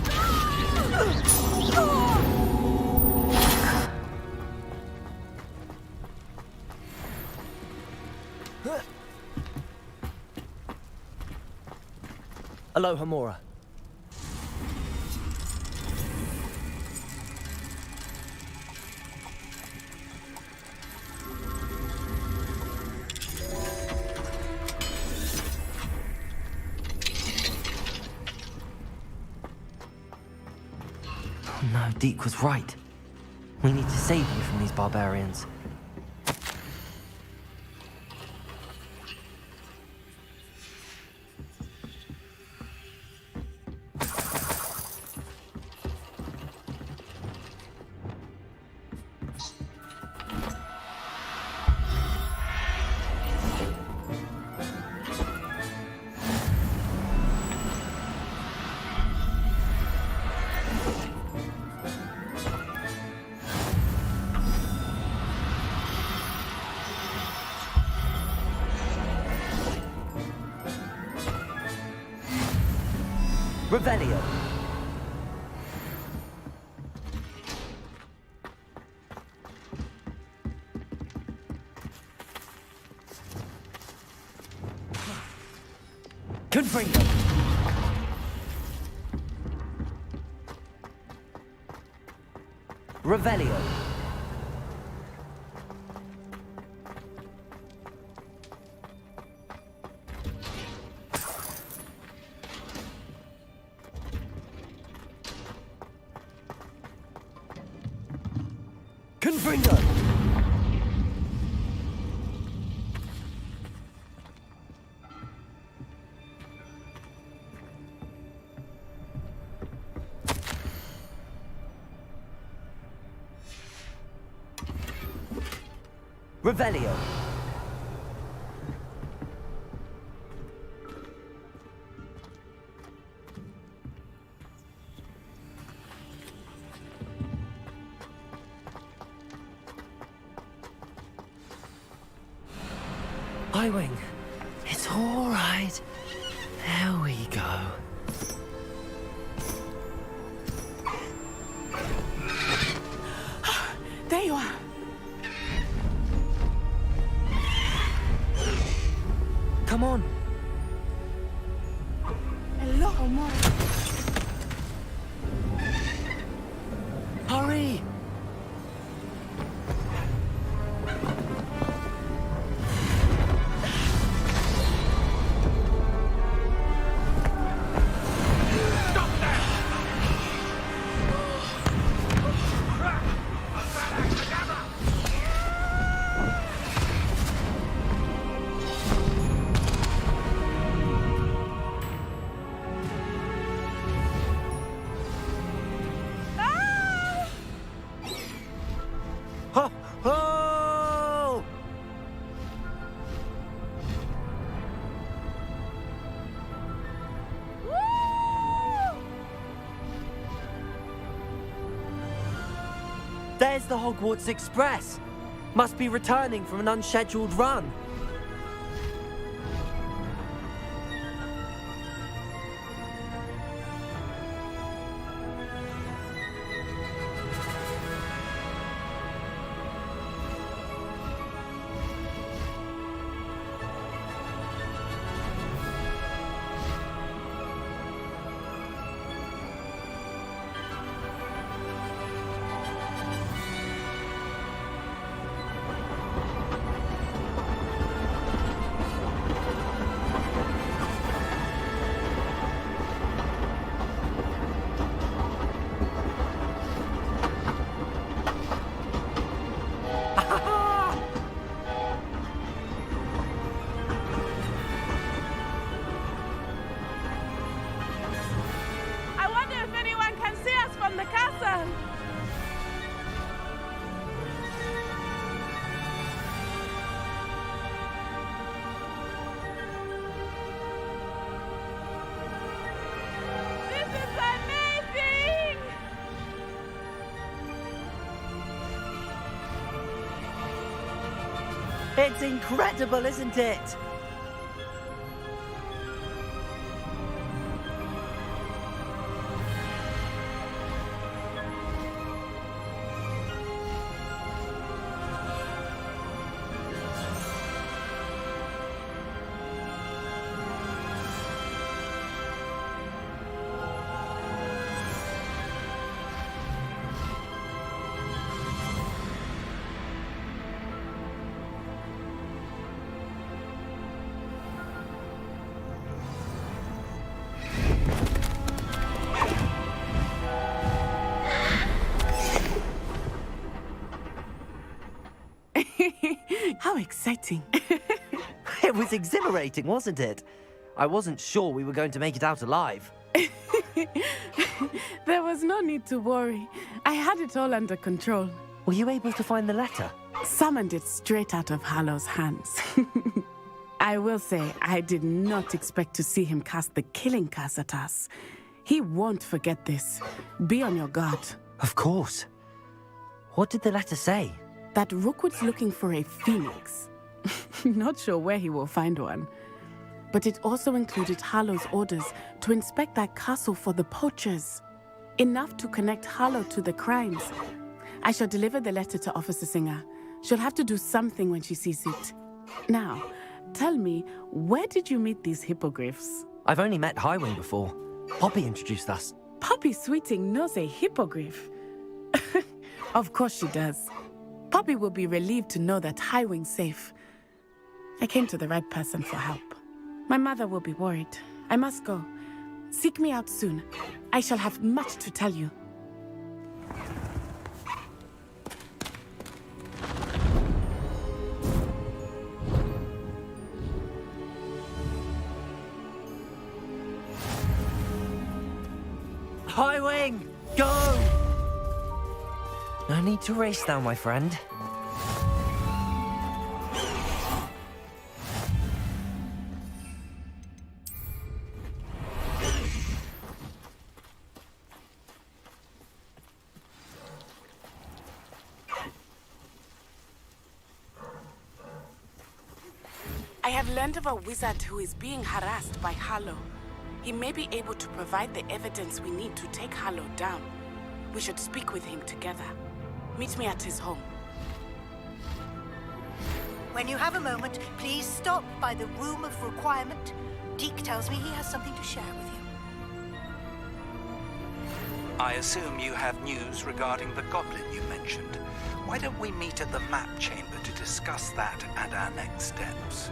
Speaker 1: Alohomora.
Speaker 4: No, Deke was right. We need to save you from these barbarians.
Speaker 1: Revelio. Confringo. Revelio. Confringo. Revelio.
Speaker 4: Highwing, it's all it. There we go.
Speaker 9: There you are.
Speaker 4: Come on.
Speaker 9: Hello, more.
Speaker 4: Hurry! Ho! Ho! There's the Hogwarts Express. Must be returning from an unscheduled run.
Speaker 10: I wonder if anyone can see us from the castle. This is amazing!
Speaker 4: It's incredible, isn't it?
Speaker 9: How exciting.
Speaker 4: It was exhilarating, wasn't it? I wasn't sure we were going to make it out alive.
Speaker 9: There was no need to worry. I had it all under control.
Speaker 4: Were you able to find the letter?
Speaker 9: Summoned it straight out of Hallow's hands. I will say, I did not expect to see him cast the killing curse at us. He won't forget this. Be on your guard.
Speaker 4: Of course. What did the letter say?
Speaker 9: That Rookwood's looking for a phoenix. Not sure where he will find one. But it also included Hallow's orders to inspect that castle for the poachers. Enough to connect Hallow to the crimes. I shall deliver the letter to Officer Singer. She'll have to do something when she sees it. Now, tell me, where did you meet these hippogriffs?
Speaker 4: I've only met Highwing before. Poppy introduced us.
Speaker 9: Poppy Sweeting knows a hippogriff. Of course she does. Poppy will be relieved to know that Highwing's safe. I came to the right person for help. My mother will be worried. I must go. Seek me out soon. I shall have much to tell you.
Speaker 4: Highwing! Go! No need to race now, my friend.
Speaker 9: I have learned of a wizard who is being harassed by Harlow. He may be able to provide the evidence we need to take Harlow down. We should speak with him together. Meet me at his home.
Speaker 11: When you have a moment, please stop by the Room of Requirement. Deke tells me he has something to share with you.
Speaker 12: I assume you have news regarding the goblin you mentioned. Why don't we meet at the map chamber to discuss that and our next steps?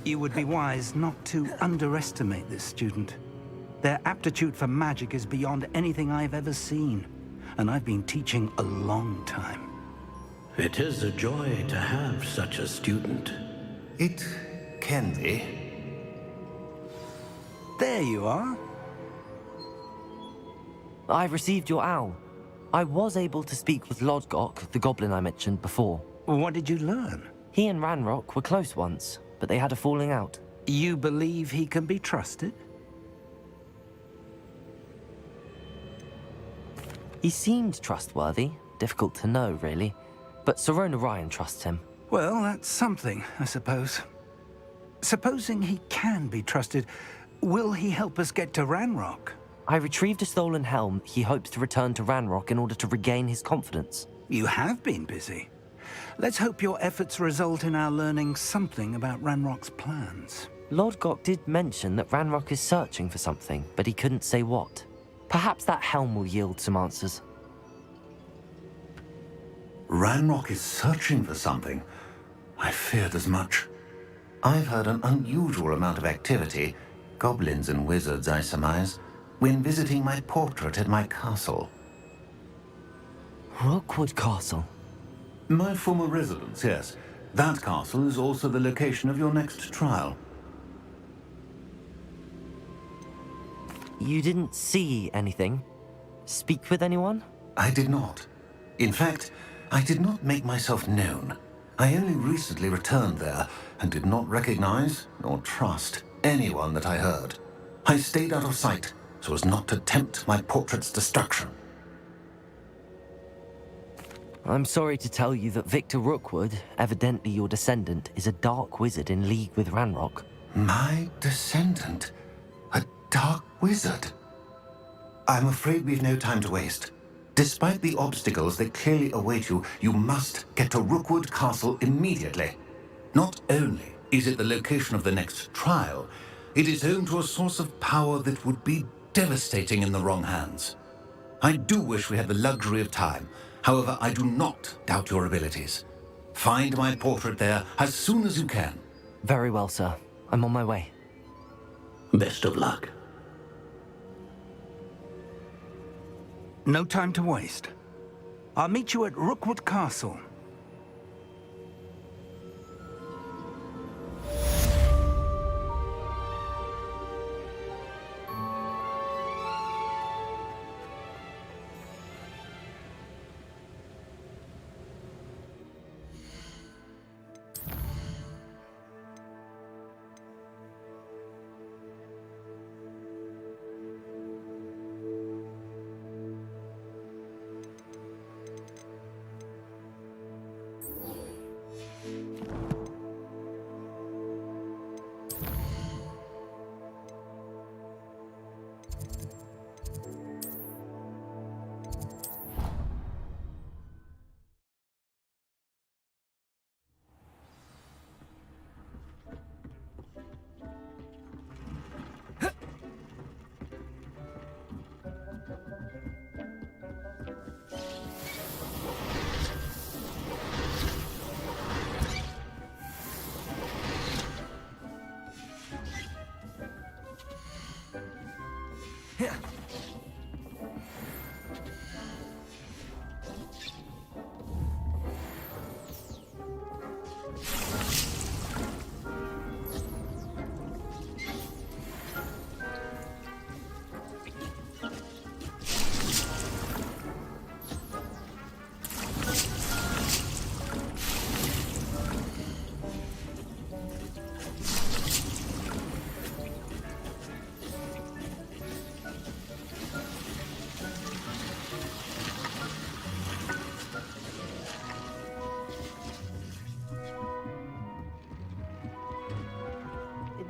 Speaker 6: You would be wise not to underestimate this student. Their aptitude for magic is beyond anything I've ever seen, and I've been teaching a long time.
Speaker 13: It is a joy to have such a student.
Speaker 14: It can be.
Speaker 6: There you are.
Speaker 4: I received your owl. I was able to speak with Lodgok, the goblin I mentioned before.
Speaker 6: What did you learn?
Speaker 4: He and Ranrock were close once, but they had a falling out.
Speaker 6: You believe he can be trusted?
Speaker 4: He seemed trustworthy. Difficult to know, really. But Sirona Ryan trusts him.
Speaker 6: Well, that's something, I suppose. Supposing he can be trusted, will he help us get to Ranrock?
Speaker 4: I retrieved a stolen helm he hopes to return to Ranrock in order to regain his confidence.
Speaker 6: You have been busy. Let's hope your efforts result in our learning something about Ranrock's plans.
Speaker 4: Lodgok did mention that Ranrock is searching for something, but he couldn't say what. Perhaps that helm will yield some answers.
Speaker 14: Ranrock is searching for something. I feared as much. I've heard an unusual amount of activity, goblins and wizards, I surmise, when visiting my portrait at my castle.
Speaker 4: Rookwood Castle?
Speaker 14: My former residence, yes. That castle is also the location of your next trial.
Speaker 4: You didn't see anything? Speak with anyone?
Speaker 14: I did not. In fact, I did not make myself known. I only recently returned there and did not recognize nor trust anyone that I heard. I stayed out of sight so as not to tempt my portrait's destruction.
Speaker 4: I'm sorry to tell you that Victor Rookwood, evidently your descendant, is a dark wizard in league with Ranrock.
Speaker 14: My descendant? A dark wizard? I'm afraid we've no time to waste. Despite the obstacles that clearly await you, you must get to Rookwood Castle immediately. Not only is it the location of the next trial, it is home to a source of power that would be devastating in the wrong hands. I do wish we had the luxury of time. However, I do not doubt your abilities. Find my portrait there as soon as you can.
Speaker 4: Very well, sir. I'm on my way.
Speaker 13: Best of luck.
Speaker 6: No time to waste. I'll meet you at Rookwood Castle.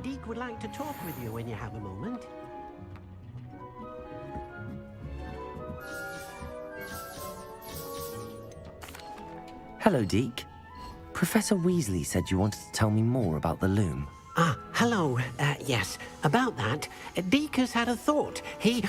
Speaker 15: Deke would like to talk with you when you have a moment.
Speaker 4: Hello, Deke. Professor Weasley said you wanted to tell me more about the loom.
Speaker 15: Ah, hello. Yes, about that. Deke has had a thought. He...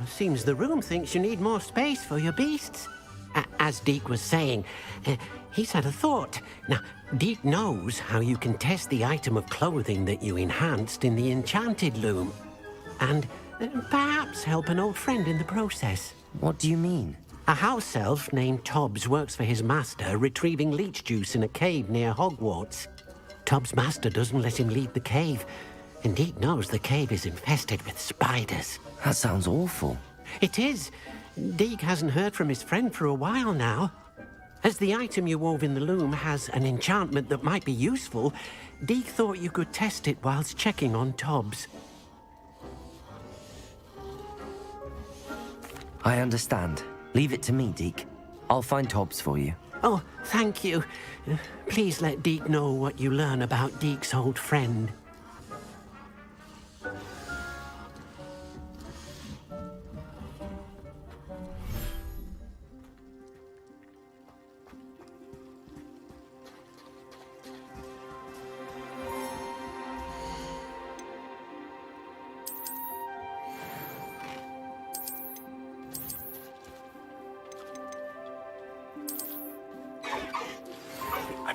Speaker 15: Seems the room thinks you need more space for your beasts. As Deke was saying, he's had a thought. Now, Deke knows how you can test the item of clothing that you enhanced in the enchanted loom. And perhaps help an old friend in the process.
Speaker 4: What do you mean?
Speaker 15: A house elf named Tobbs works for his master, retrieving leech juice in a cave near Hogwarts. Tobbs' master doesn't let him leave the cave, and Deke knows the cave is infested with spiders.
Speaker 4: That sounds awful.
Speaker 15: It is. Deke hasn't heard from his friend for a while now. As the item you wove in the loom has an enchantment that might be useful, Deke thought you could test it whilst checking on Tobbs.
Speaker 4: I understand. Leave it to me, Deke. I'll find Tobbs for you.
Speaker 15: Oh, thank you. Please let Deke know what you learn about Deke's old friend.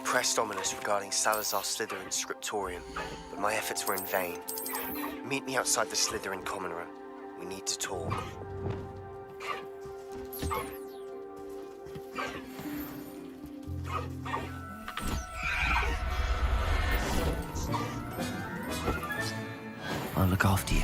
Speaker 16: pressed Ominous regarding Salazar Slytherin's scriptorium, but my efforts were in vain. Meet me outside the Slytherin common room. We need to talk.
Speaker 4: I'll look after you.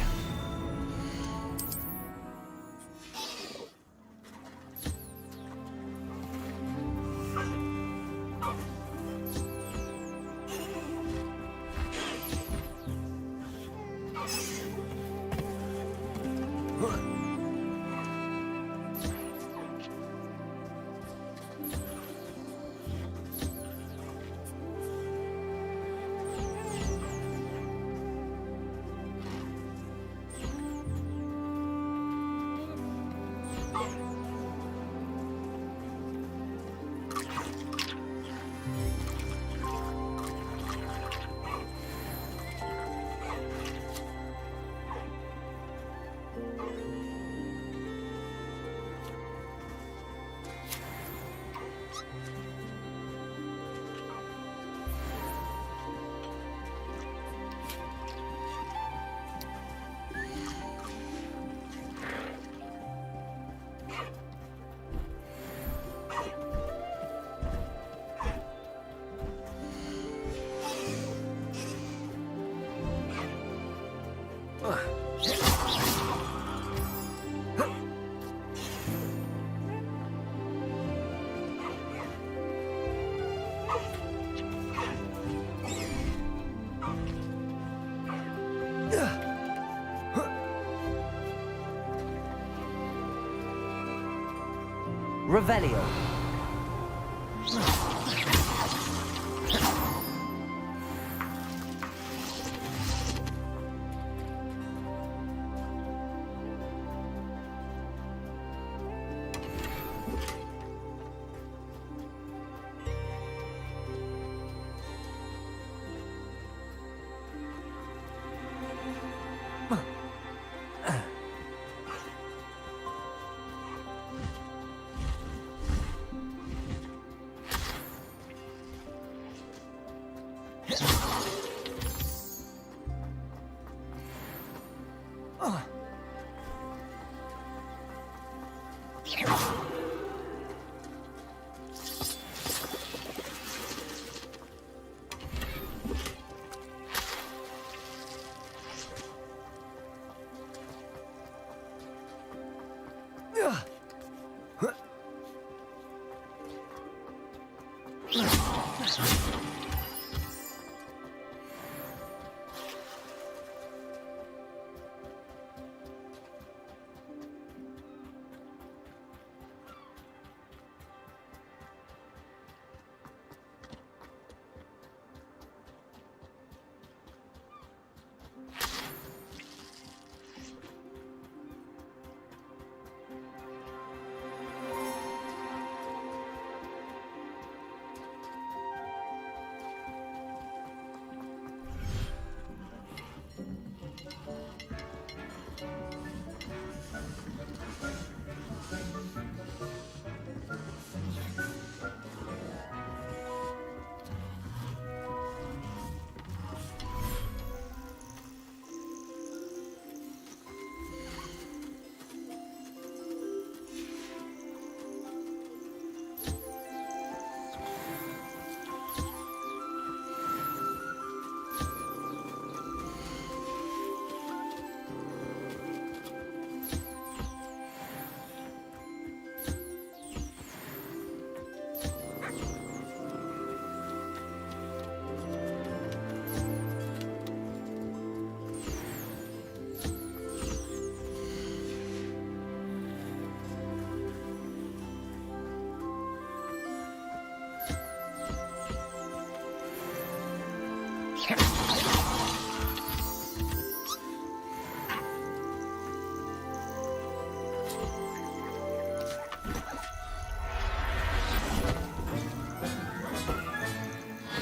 Speaker 1: Revelio.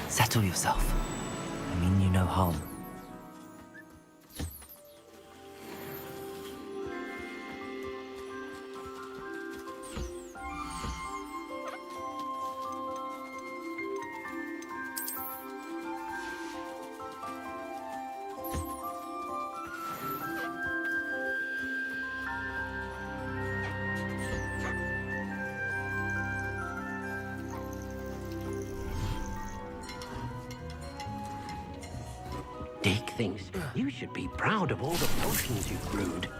Speaker 4: Settle yourself. I mean you no harm.
Speaker 15: Dick thinks you should be proud of all the potions you've brewed.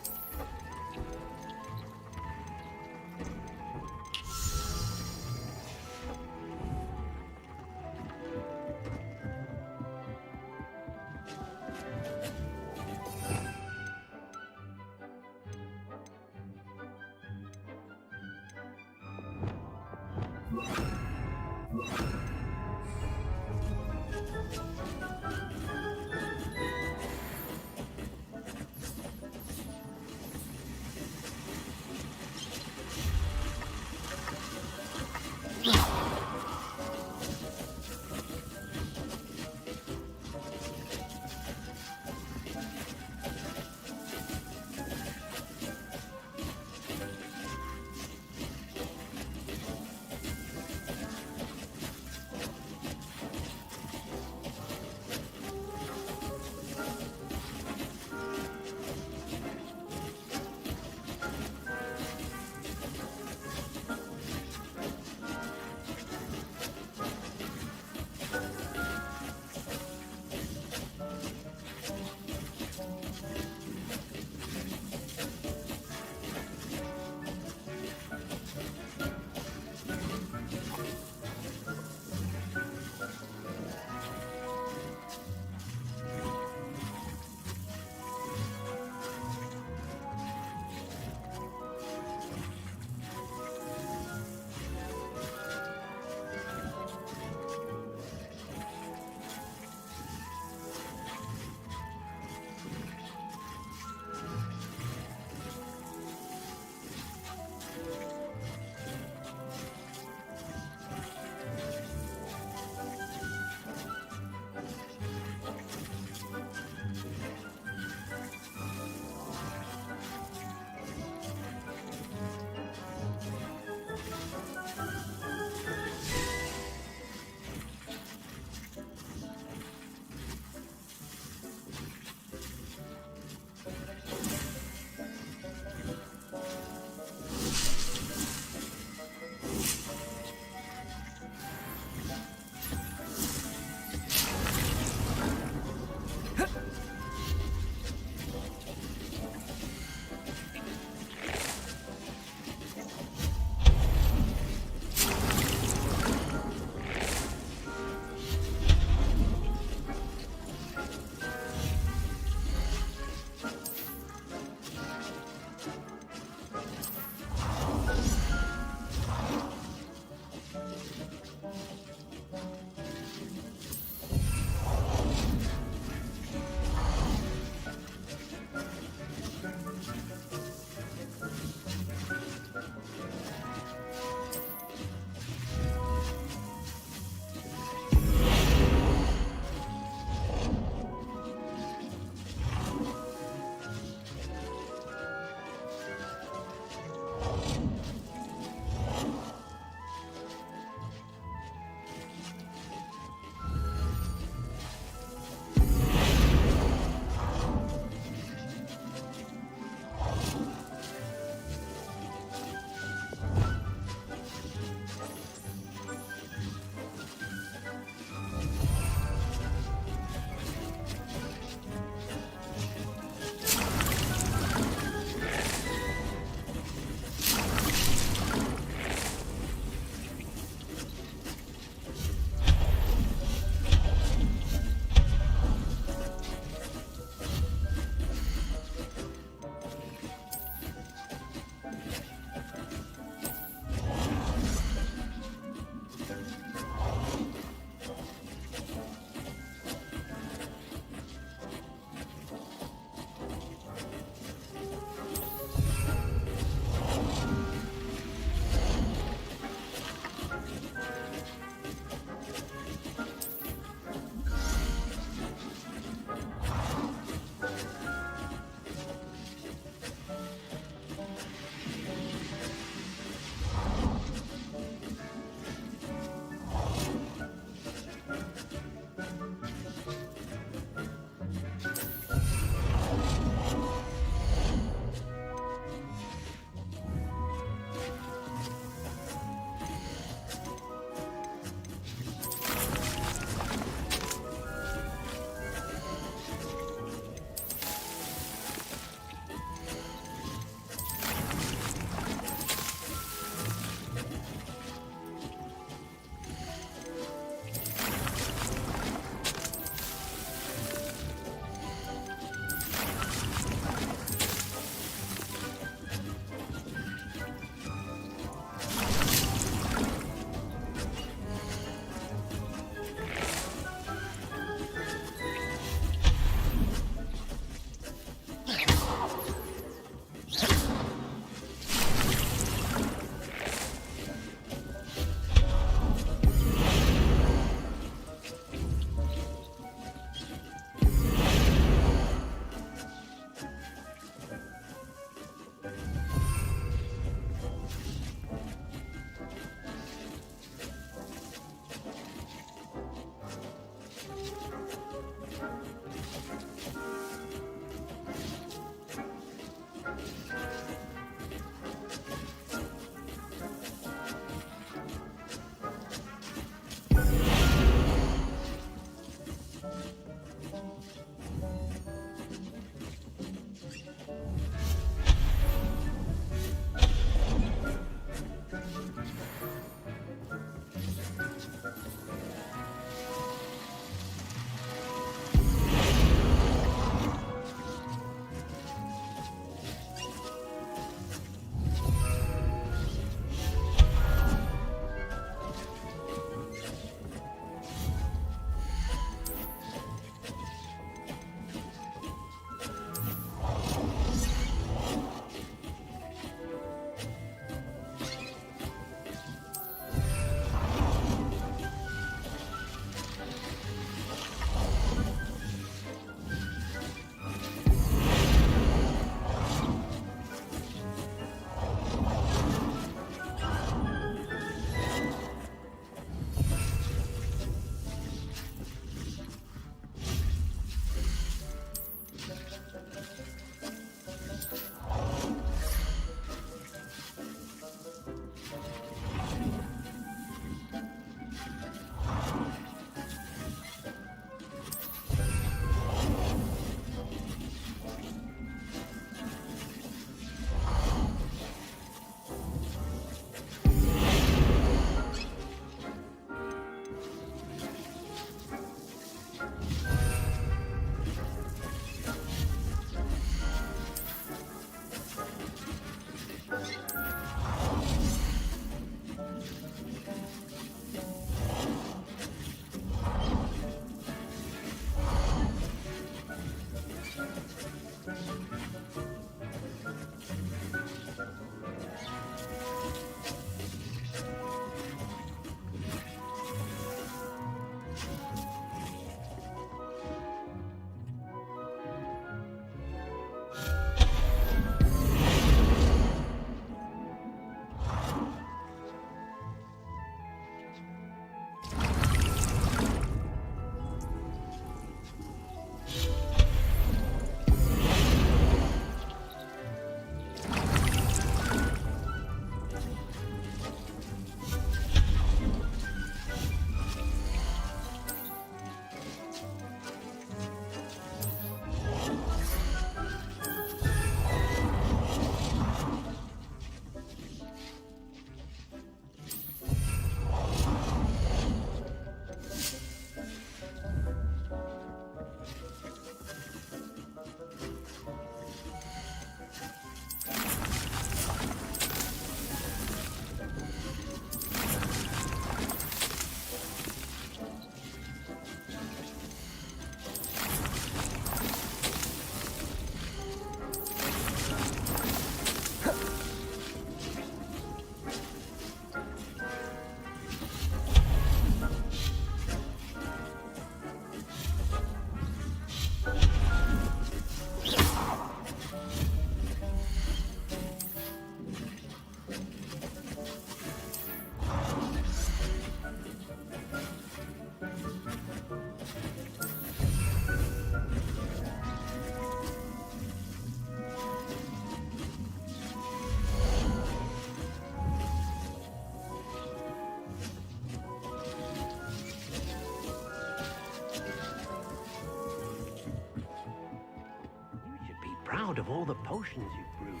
Speaker 15: Proud of all the potions you've brewed.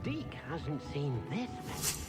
Speaker 15: Deke hasn't seen this.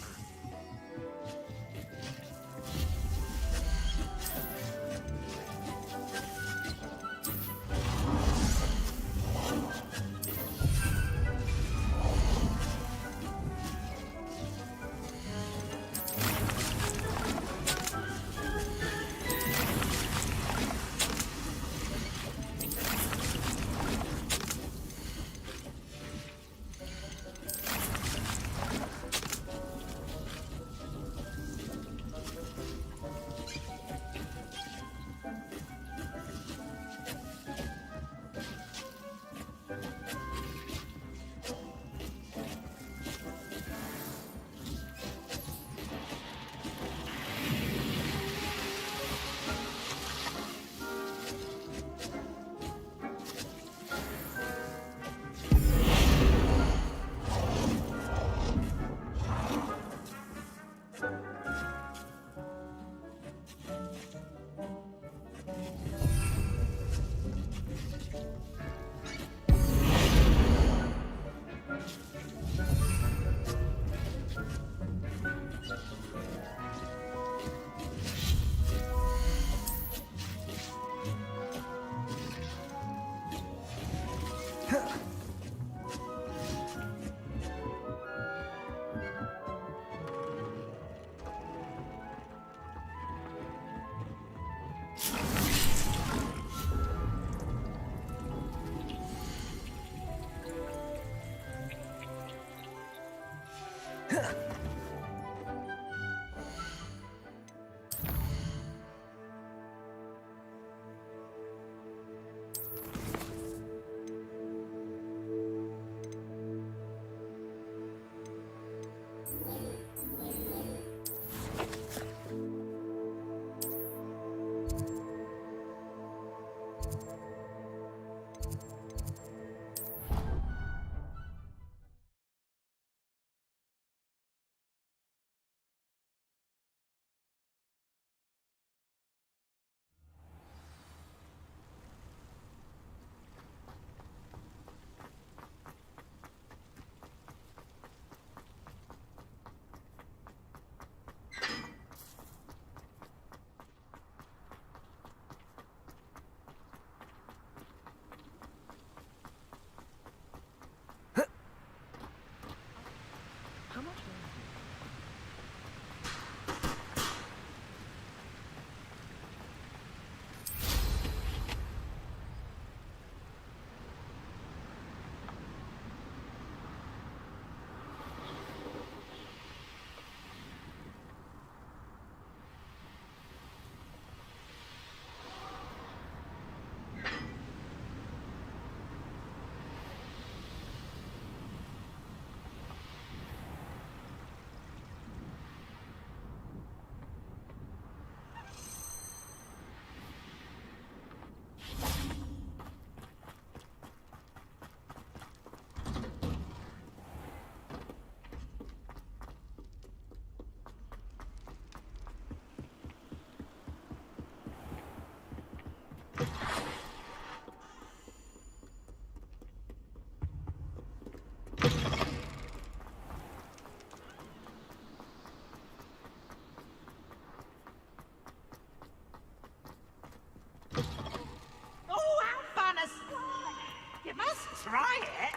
Speaker 11: Try it.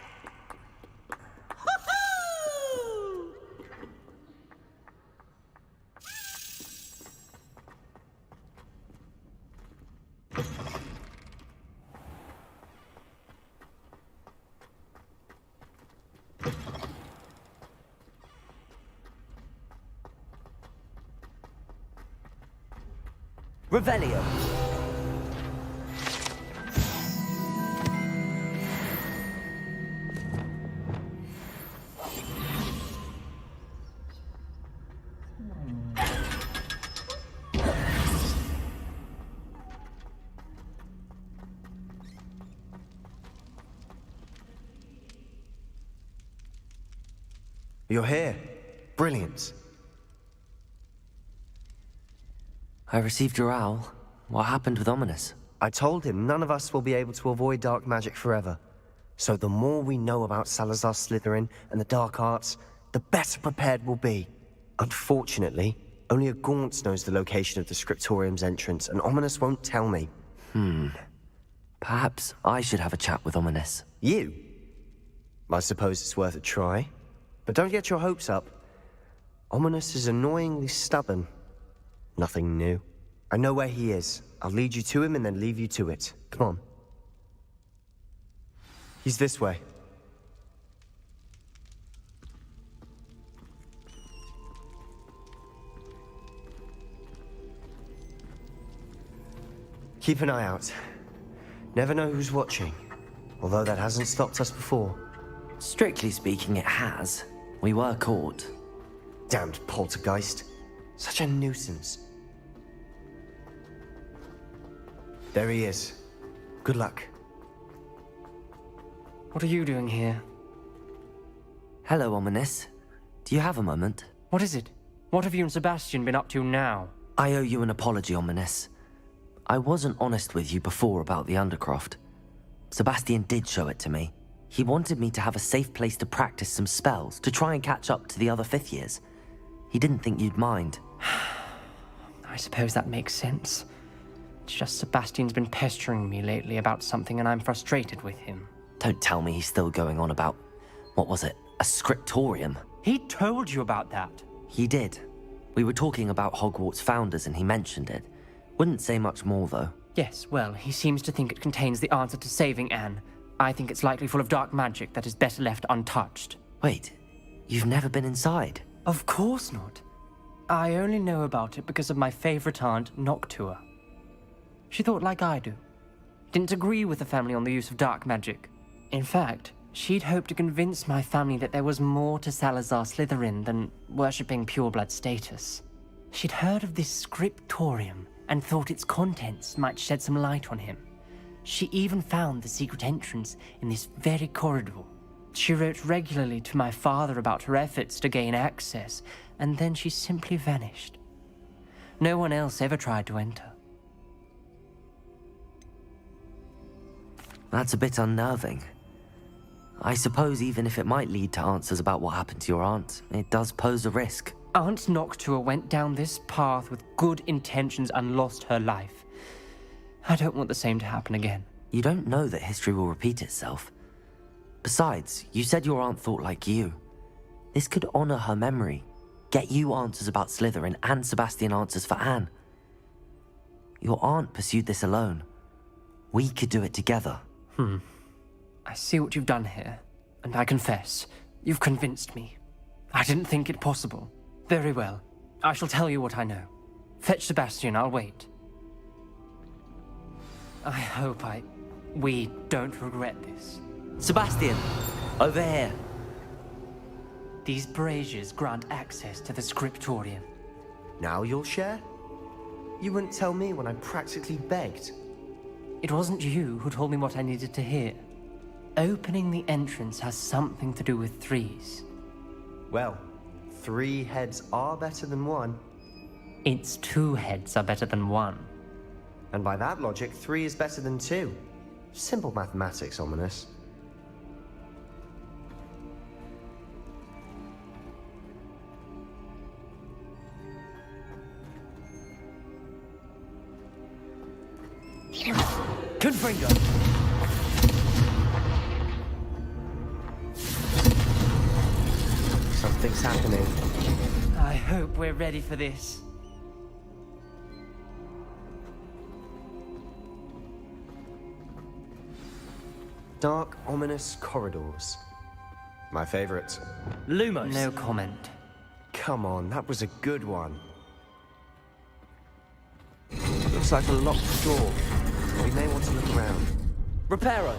Speaker 1: Revelio.
Speaker 16: You're here. Brilliant.
Speaker 4: I received your owl. What happened with Ominous?
Speaker 16: I told him none of us will be able to avoid dark magic forever. So the more we know about Salazar Slytherin and the dark arts, the better prepared we'll be. Unfortunately, only a Gaunt knows the location of the Scriptorium's entrance, and Ominous won't tell me.
Speaker 4: Perhaps I should have a chat with Ominous.
Speaker 16: You? I suppose it's worth a try. But don't get your hopes up. Ominous is annoyingly stubborn. Nothing new. I know where he is. I'll lead you to him and then leave you to it. Come on. He's this way. Keep an eye out. Never know who's watching. Although that hasn't stopped us before.
Speaker 4: Strictly speaking, it has. We were caught.
Speaker 16: Damned poltergeist. Such a nuisance. There he is. Good luck.
Speaker 17: What are you doing here?
Speaker 4: Hello, Ominous. Do you have a moment?
Speaker 17: What is it? What have you and Sebastian been up to now?
Speaker 4: I owe you an apology, Ominous. I wasn't honest with you before about the Undercroft. Sebastian did show it to me. He wanted me to have a safe place to practice some spells, to try and catch up to the other fifth years. He didn't think you'd mind.
Speaker 17: I suppose that makes sense. It's just Sebastian's been pestering me lately about something and I'm frustrated with him.
Speaker 4: Don't tell me he's still going on about, what was it, a scriptorium?
Speaker 17: He told you about that?
Speaker 4: He did. We were talking about Hogwarts founders and he mentioned it. Wouldn't say much more, though.
Speaker 17: Yes, well, he seems to think it contains the answer to saving Anne. I think it's likely full of dark magic that is better left untouched.
Speaker 4: Wait, you've never been inside?
Speaker 17: Of course not. I only know about it because of my favorite aunt, Noctua. She thought like I do. Didn't agree with the family on the use of dark magic. In fact, she'd hoped to convince my family that there was more to Salazar Slytherin than worshipping pureblood status. She'd heard of this scriptorium and thought its contents might shed some light on him. She even found the secret entrance in this very corridor. She wrote regularly to my father about her efforts to gain access, and then she simply vanished. No one else ever tried to enter.
Speaker 4: That's a bit unnerving. I suppose even if it might lead to answers about what happened to your aunt, it does pose a risk.
Speaker 17: Aunt Noctua went down this path with good intentions and lost her life. I don't want the same to happen again.
Speaker 4: You don't know that history will repeat itself. Besides, you said your aunt thought like you. This could honor her memory, get you answers about Slytherin and Sebastian answers for Anne. Your aunt pursued this alone. We could do it together.
Speaker 17: I see what you've done here, and I confess, you've convinced me. I didn't think it possible. Very well. I shall tell you what I know. Fetch Sebastian, I'll wait. I hope we don't regret this.
Speaker 4: Sebastian! Over here!
Speaker 17: These braziers grant access to the scriptorium.
Speaker 16: Now you'll share? You wouldn't tell me when I practically begged.
Speaker 17: It wasn't you who told me what I needed to hear. Opening the entrance has something to do with threes.
Speaker 16: Well, 3 heads are better than 1.
Speaker 17: Its 2 heads are better than 1.
Speaker 16: And by that logic, 3 is better than 2. Simple mathematics, Ominous.
Speaker 4: Confringo!
Speaker 16: Something's happening.
Speaker 17: I hope we're ready for this.
Speaker 16: Dark, ominous corridors. My favorite.
Speaker 17: Lumos. No comment.
Speaker 16: Come on, that was a good one. Looks like a locked door. We may want to look around.
Speaker 4: Reparo!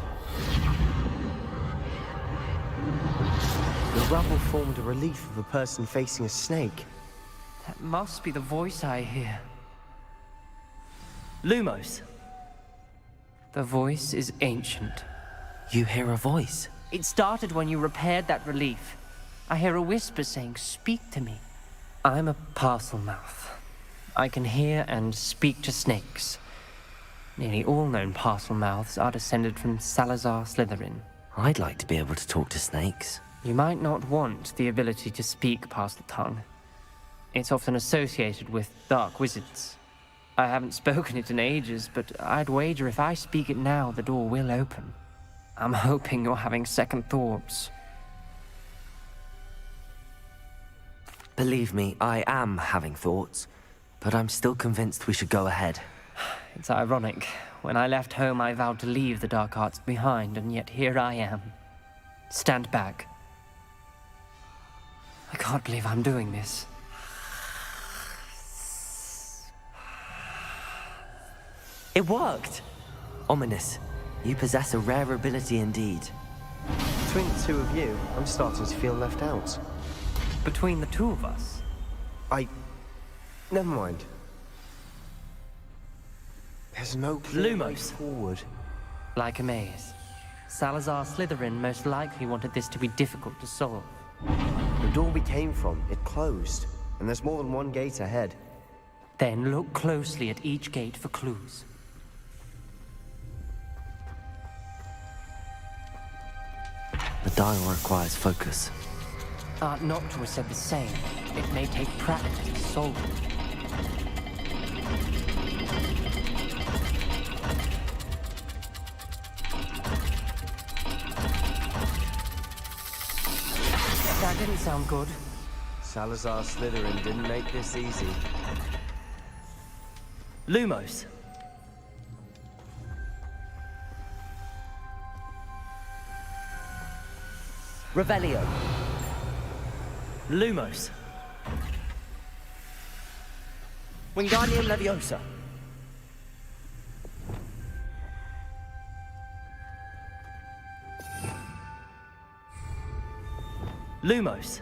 Speaker 16: The rubble formed a relief of a person facing a snake.
Speaker 17: That must be the voice I hear.
Speaker 4: Lumos!
Speaker 17: The voice is ancient.
Speaker 4: You hear a voice?
Speaker 17: It started when you repaired that relief. I hear a whisper saying, "Speak to me." I'm a parcel mouth. I can hear and speak to snakes. Nearly all known parcel mouths are descended from Salazar Slytherin.
Speaker 4: I'd like to be able to talk to snakes.
Speaker 17: You might not want the ability to speak parcel tongue. It's often associated with dark wizards. I haven't spoken it in ages, but I'd wager if I speak it now, the door will open. I'm hoping you're having second thoughts.
Speaker 4: Believe me, I am having thoughts, but I'm still convinced we should go ahead.
Speaker 17: It's ironic. When I left home, I vowed to leave the dark arts behind, and yet here I am. Stand back. I can't believe I'm doing this.
Speaker 4: It worked! Ominous, you possess a rare ability indeed.
Speaker 16: Between the two of you, I'm starting to feel left out.
Speaker 17: Between the two of us?
Speaker 16: Never mind. There's no clear way forward.
Speaker 17: Like a maze. Salazar Slytherin most likely wanted this to be difficult to solve.
Speaker 16: The door we came from, it closed. And there's more than one gate ahead.
Speaker 17: Then look closely at each gate for clues.
Speaker 4: The dial requires focus.
Speaker 17: Aunt Noctua said the same. It may take practice to solve it. That didn't sound good.
Speaker 16: Salazar Slytherin didn't make this easy.
Speaker 17: Lumos.
Speaker 1: Revelio.
Speaker 17: Lumos.
Speaker 1: Wingardium Leviosa.
Speaker 17: Lumos.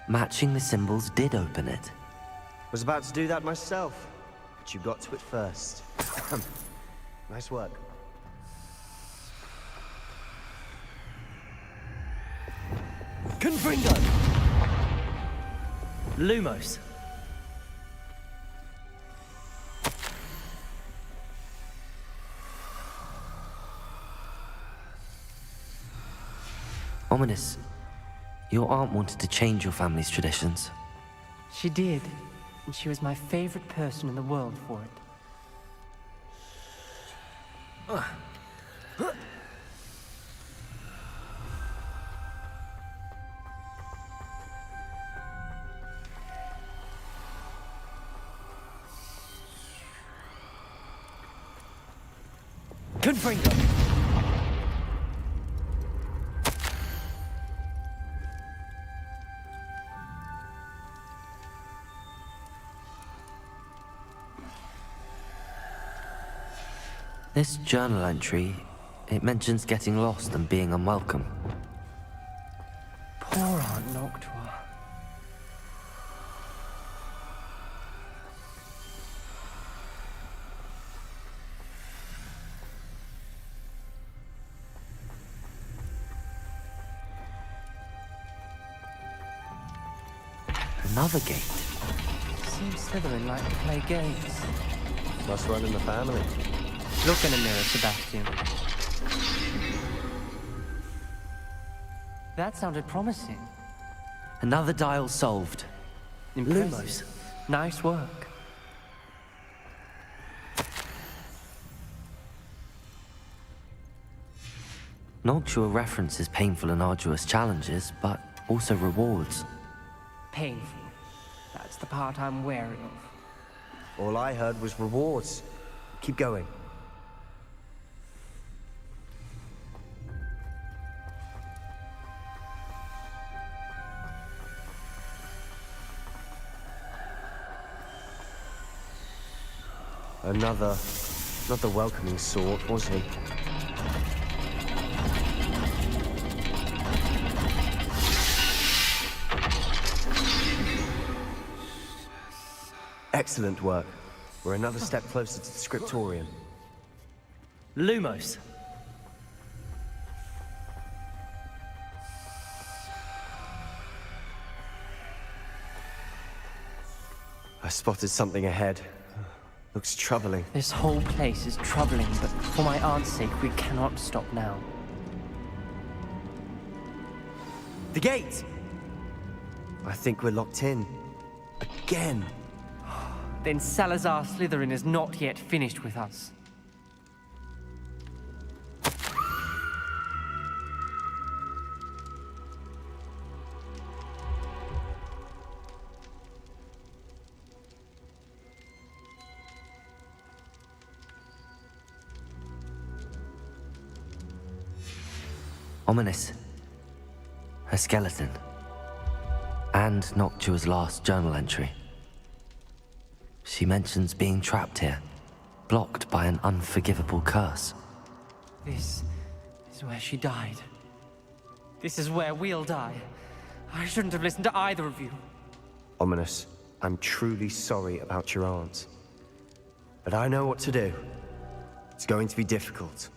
Speaker 4: Matching the symbols did open it.
Speaker 16: Was about to do that myself, but you got to it first. Nice work.
Speaker 17: Confringo. Lumos.
Speaker 4: Ominous, your aunt wanted to change your family's traditions.
Speaker 17: She did, and she was my favorite person in the world for it. Confringo.
Speaker 4: This journal entry, it mentions getting lost and being unwelcome.
Speaker 17: Poor Aunt Noctua.
Speaker 4: Another gate.
Speaker 17: Seems Slytherin like to play games.
Speaker 16: Must run in the family.
Speaker 17: Look in the mirror, Sebastian. That sounded promising.
Speaker 4: Another dial solved.
Speaker 17: Lumos. Nice work.
Speaker 4: Noctua references painful and arduous challenges, but also rewards.
Speaker 17: Painful. That's the part I'm wary of.
Speaker 16: All I heard was rewards. Keep going. Another... not the welcoming sort, was he? Excellent work. We're another step closer to the scriptorium.
Speaker 17: Lumos.
Speaker 16: I spotted something ahead. Looks troubling.
Speaker 17: This whole place is troubling, but for my aunt's sake, we cannot stop now.
Speaker 16: The gate! I think we're locked in. Again.
Speaker 17: Then Salazar Slytherin is not yet finished with us.
Speaker 4: Ominous. A skeleton. And Noctua's last journal entry. She mentions being trapped here, blocked by an unforgivable curse.
Speaker 17: This is where she died. This is where we'll die. I shouldn't have listened to either of you.
Speaker 16: Ominous, I'm truly sorry about your aunt. But I know what to do. It's going to be difficult.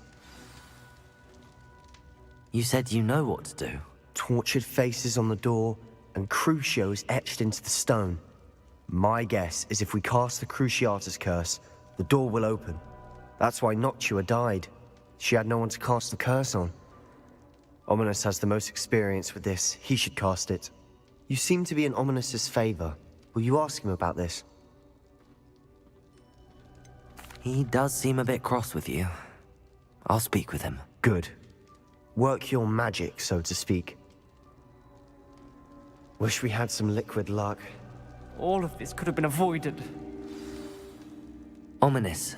Speaker 4: You said you know what to do.
Speaker 16: Tortured faces on the door, and Crucios etched into the stone. My guess is if we cast the Cruciatus curse, the door will open. That's why Noctua died. She had no one to cast the curse on. Ominous has the most experience with this. He should cast it. You seem to be in Ominous's favor. Will you ask him about this?
Speaker 4: He does seem a bit cross with you. I'll speak with him.
Speaker 16: Good. Work your magic, so to speak. Wish we had some liquid luck.
Speaker 17: All of this could have been avoided.
Speaker 4: Ominous.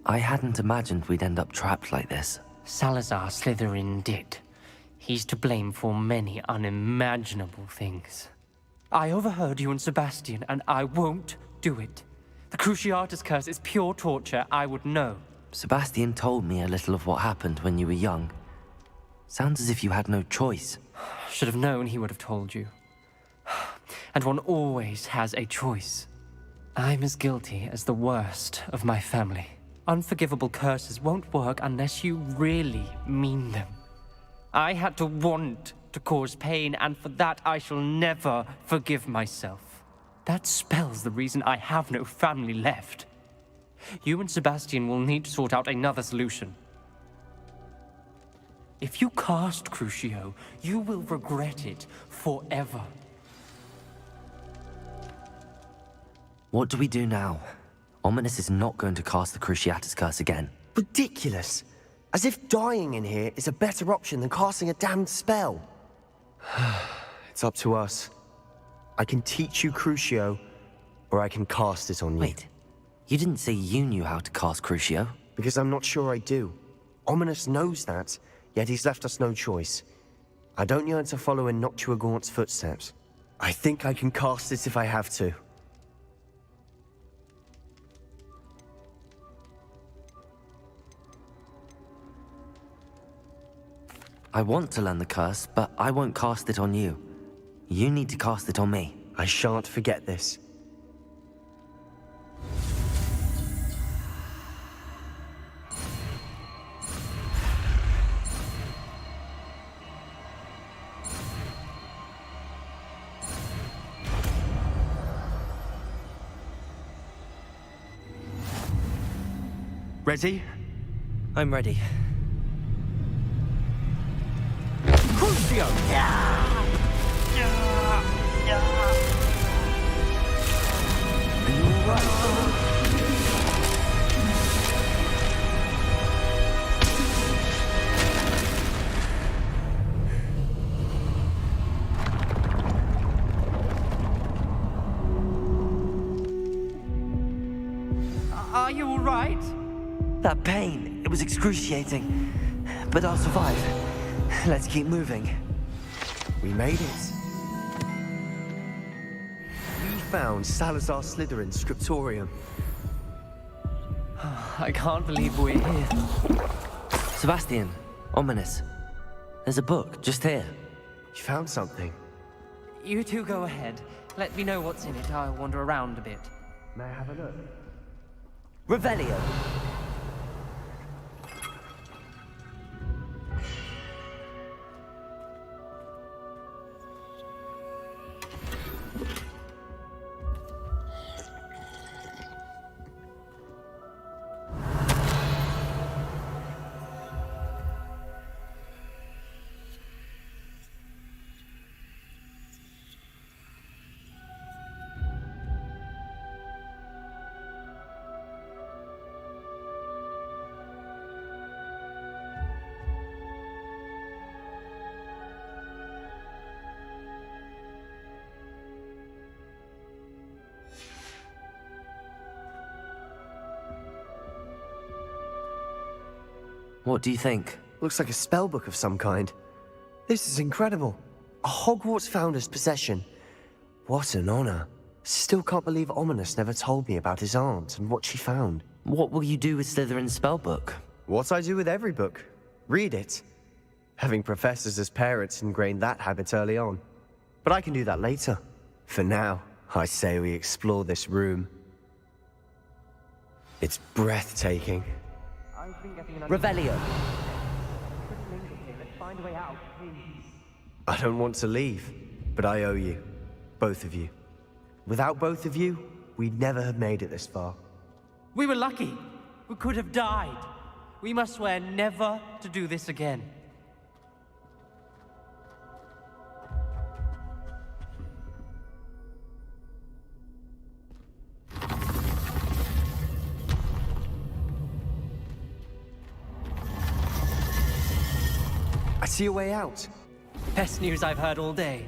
Speaker 4: I hadn't imagined we'd end up trapped like this.
Speaker 17: Salazar Slytherin did. He's to blame for many unimaginable things. I overheard you and Sebastian, and I won't do it. The Cruciatus curse is pure torture, I would know.
Speaker 4: Sebastian told me a little of what happened when you were young. Sounds as if you had no choice.
Speaker 17: Should have known he would have told you. And one always has a choice. I'm as guilty as the worst of my family. Unforgivable curses won't work unless you really mean them. I had to want to cause pain, and for that I shall never forgive myself. That spells the reason I have no family left. You and Sebastian will need to sort out another solution. If you cast Crucio, you will regret it forever.
Speaker 4: What do we do now? Ominous is not going to cast the Cruciatus curse again.
Speaker 16: Ridiculous! As if dying in here is a better option than casting a damned spell. It's up to us. I can teach you Crucio, or I can cast it on you.
Speaker 4: Wait, you didn't say you knew how to cast Crucio?
Speaker 16: Because I'm not sure I do. Ominous knows that, yet he's left us no choice. I don't yearn to follow in Noctua Gaunt's footsteps. I think I can cast it if I have to.
Speaker 4: I want to learn the curse, but I won't cast it on you. You need to cast it on me.
Speaker 16: I shan't forget this. Ready?
Speaker 4: I'm ready.
Speaker 16: Crucio!
Speaker 17: Are you all right?
Speaker 4: That pain, it was excruciating. But I'll survive. Let's keep moving.
Speaker 16: We made it. We found Salazar Slytherin's scriptorium.
Speaker 17: I can't believe we're here.
Speaker 4: Sebastian, ominous. There's a book just here.
Speaker 16: You found something?
Speaker 17: You two go ahead. Let me know what's in it. I'll wander around a bit.
Speaker 16: May I have a look?
Speaker 1: Revelio.
Speaker 4: What do you think?
Speaker 16: Looks like a spellbook of some kind. This is incredible. A Hogwarts founder's possession. What an honor. Still can't believe Ominous never told me about his aunt and what she found.
Speaker 4: What will you do with Slytherin's spellbook?
Speaker 16: What I do with every book. Read it. Having professors as parents ingrained that habit early on. But I can do that later. For now, I say we explore this room. It's breathtaking.
Speaker 1: Revelio.
Speaker 16: I don't want to leave, but I owe you. Both of you. Without both of you, we'd never have made it this far.
Speaker 17: We were lucky. We could have died. We must swear never to do this again.
Speaker 16: I see a way out.
Speaker 17: Best news I've heard all day.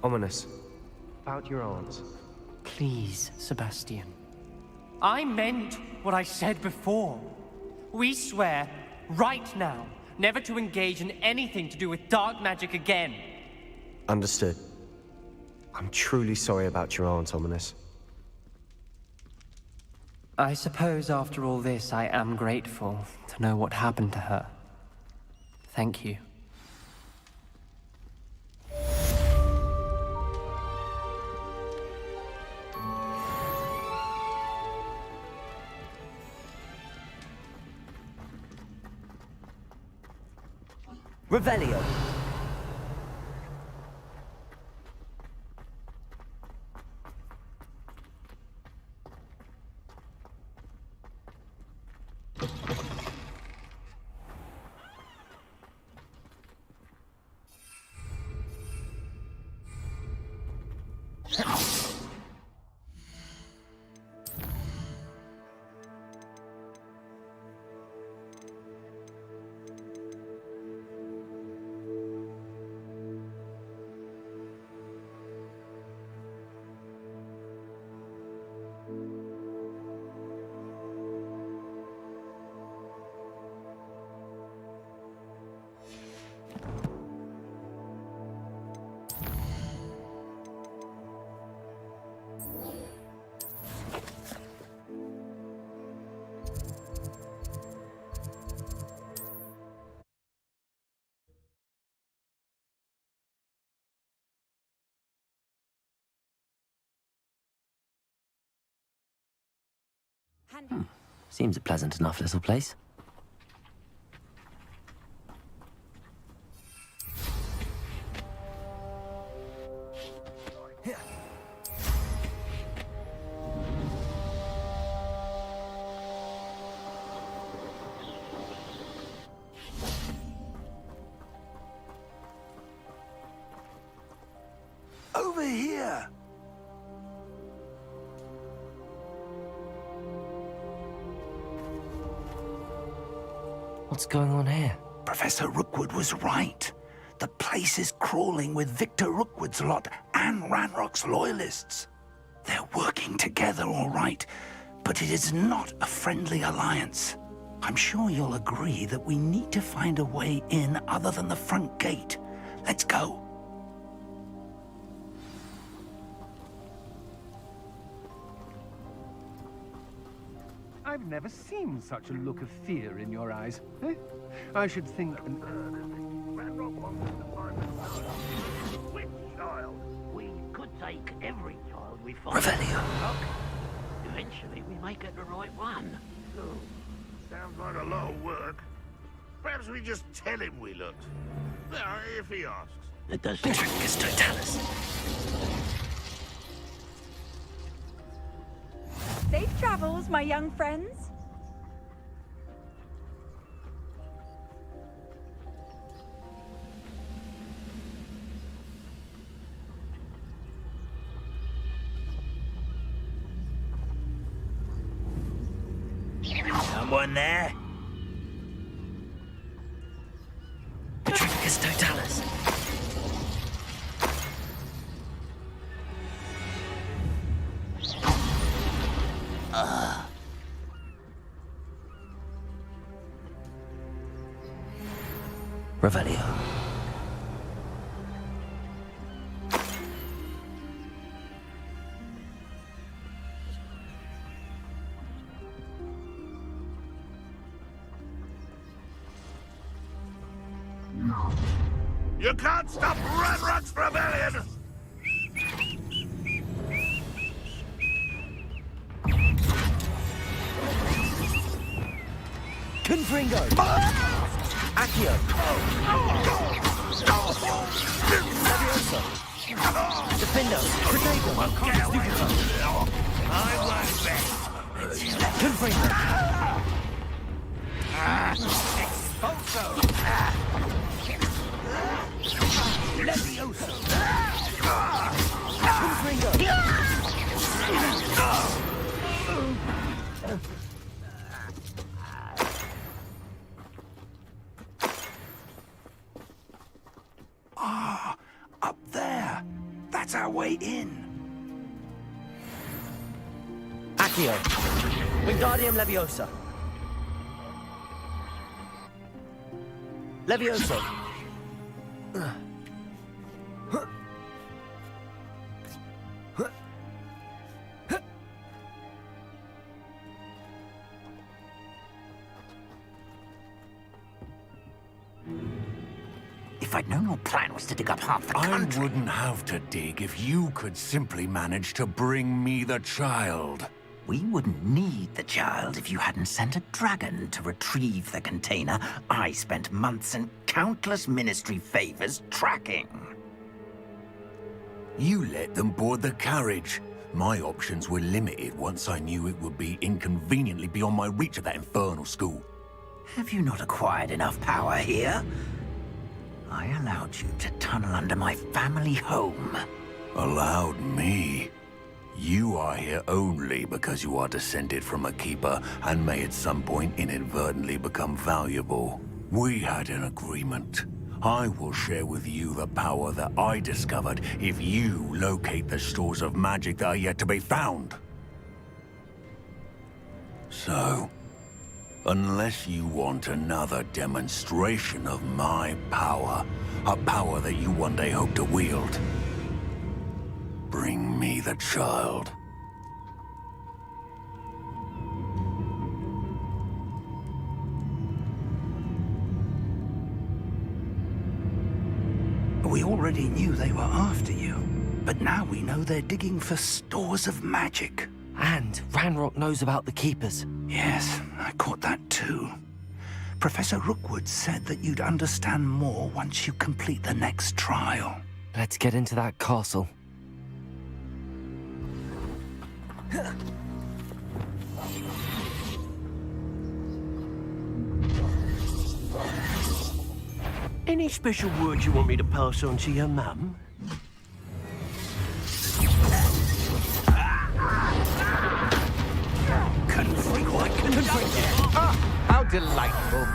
Speaker 16: Ominous. About your aunt.
Speaker 17: Please, Sebastian. I meant what I said before. We swear, right now, never to engage in anything to do with dark magic again.
Speaker 16: Understood. I'm truly sorry about your aunt, Ominous.
Speaker 17: I suppose after all this, I am grateful to know what happened to her. Thank you.
Speaker 1: Revelio.
Speaker 4: Seems a pleasant enough little place.
Speaker 6: Over here!
Speaker 4: What's going on here?
Speaker 6: Professor Rookwood was right. The place is crawling with Victor Rookwood's lot and Ranrock's loyalists. They're working together, all right, but it is not a friendly alliance. I'm sure you'll agree that we need to find a way in other than the front gate. Let's go.
Speaker 18: never seen such a look of fear in your eyes. Eh? I should think...
Speaker 13: Which child? We could take every child we find.
Speaker 4: Revelio.
Speaker 13: Eventually, we may get the right one.
Speaker 3: Oh, sounds like a lot of work. Perhaps we just tell him we looked. If he asks.
Speaker 13: It does.
Speaker 4: Trincus totalis.
Speaker 5: Safe travels, my young friends.
Speaker 6: Someone there?
Speaker 4: Trincus totalis. Revelio.
Speaker 3: You can't stop Ranrock's rebellion!
Speaker 1: Confringo! Accio! Leviosa! Defendo! Protego!
Speaker 3: I won't bet!
Speaker 1: Confringo!
Speaker 3: Expulso! Leviosa!
Speaker 1: Confringo!
Speaker 6: Up there. That's our way in.
Speaker 1: Accio! Wingardium Leviosa! Levioso!
Speaker 6: If I'd known your plan was to dig up half the country...
Speaker 14: I wouldn't have to dig if you could simply manage to bring me the child.
Speaker 6: We wouldn't need the child if you hadn't sent a dragon to retrieve the container I spent months and countless ministry favors tracking.
Speaker 14: You let them board the carriage. My options were limited once I knew it would be inconveniently beyond my reach at that infernal school.
Speaker 6: Have you not acquired enough power here? I allowed you to tunnel under my family home.
Speaker 14: Allowed me? You are here only because you are descended from a keeper and may at some point inadvertently become valuable. We had an agreement. I will share with you the power that I discovered if you locate the stores of magic that are yet to be found. So, unless you want another demonstration of my power, a power that you one day hope to wield, bring me the child.
Speaker 6: We already knew they were after you, but now we know they're digging for stores of magic.
Speaker 4: And Ranrock knows about the Keepers.
Speaker 6: Yes, I caught that too. Professor Rookwood said that you'd understand more once you complete the next trial.
Speaker 4: Let's get into that castle.
Speaker 15: Any special words you want me to pass on to your mum?
Speaker 18: How delightful.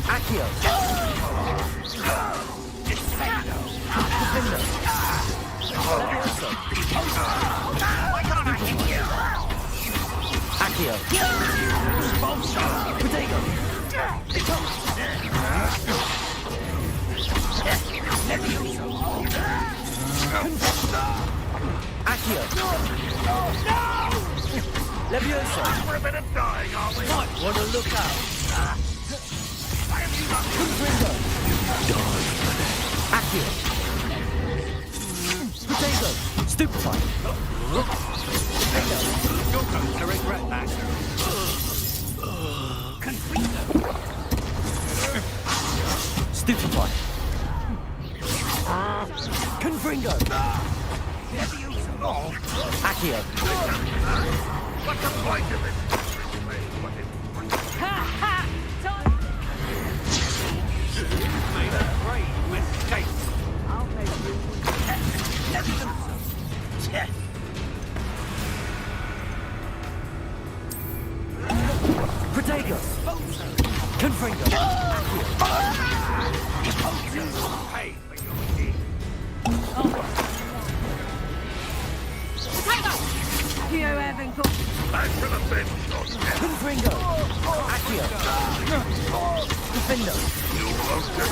Speaker 1: Accio! Defendo! Leviosa! Accio! Protego! Accio! Leviosa!
Speaker 3: We're a bit of dying, aren't we?
Speaker 1: Might want to look out. Confringo! Accio! Potato! Stupefy!
Speaker 12: You're going to regret that.
Speaker 1: Confringo! Stupefy! Confringo! Accio!
Speaker 3: What's the point of this?
Speaker 10: Ha ha!
Speaker 12: Made a great mistake.
Speaker 2: I'll make you.
Speaker 1: Protegos! Confringo!
Speaker 3: Pay for your deed.
Speaker 10: You haven't got...
Speaker 3: Back to the bench, not dead.
Speaker 1: Confringo! Accio! Defendo!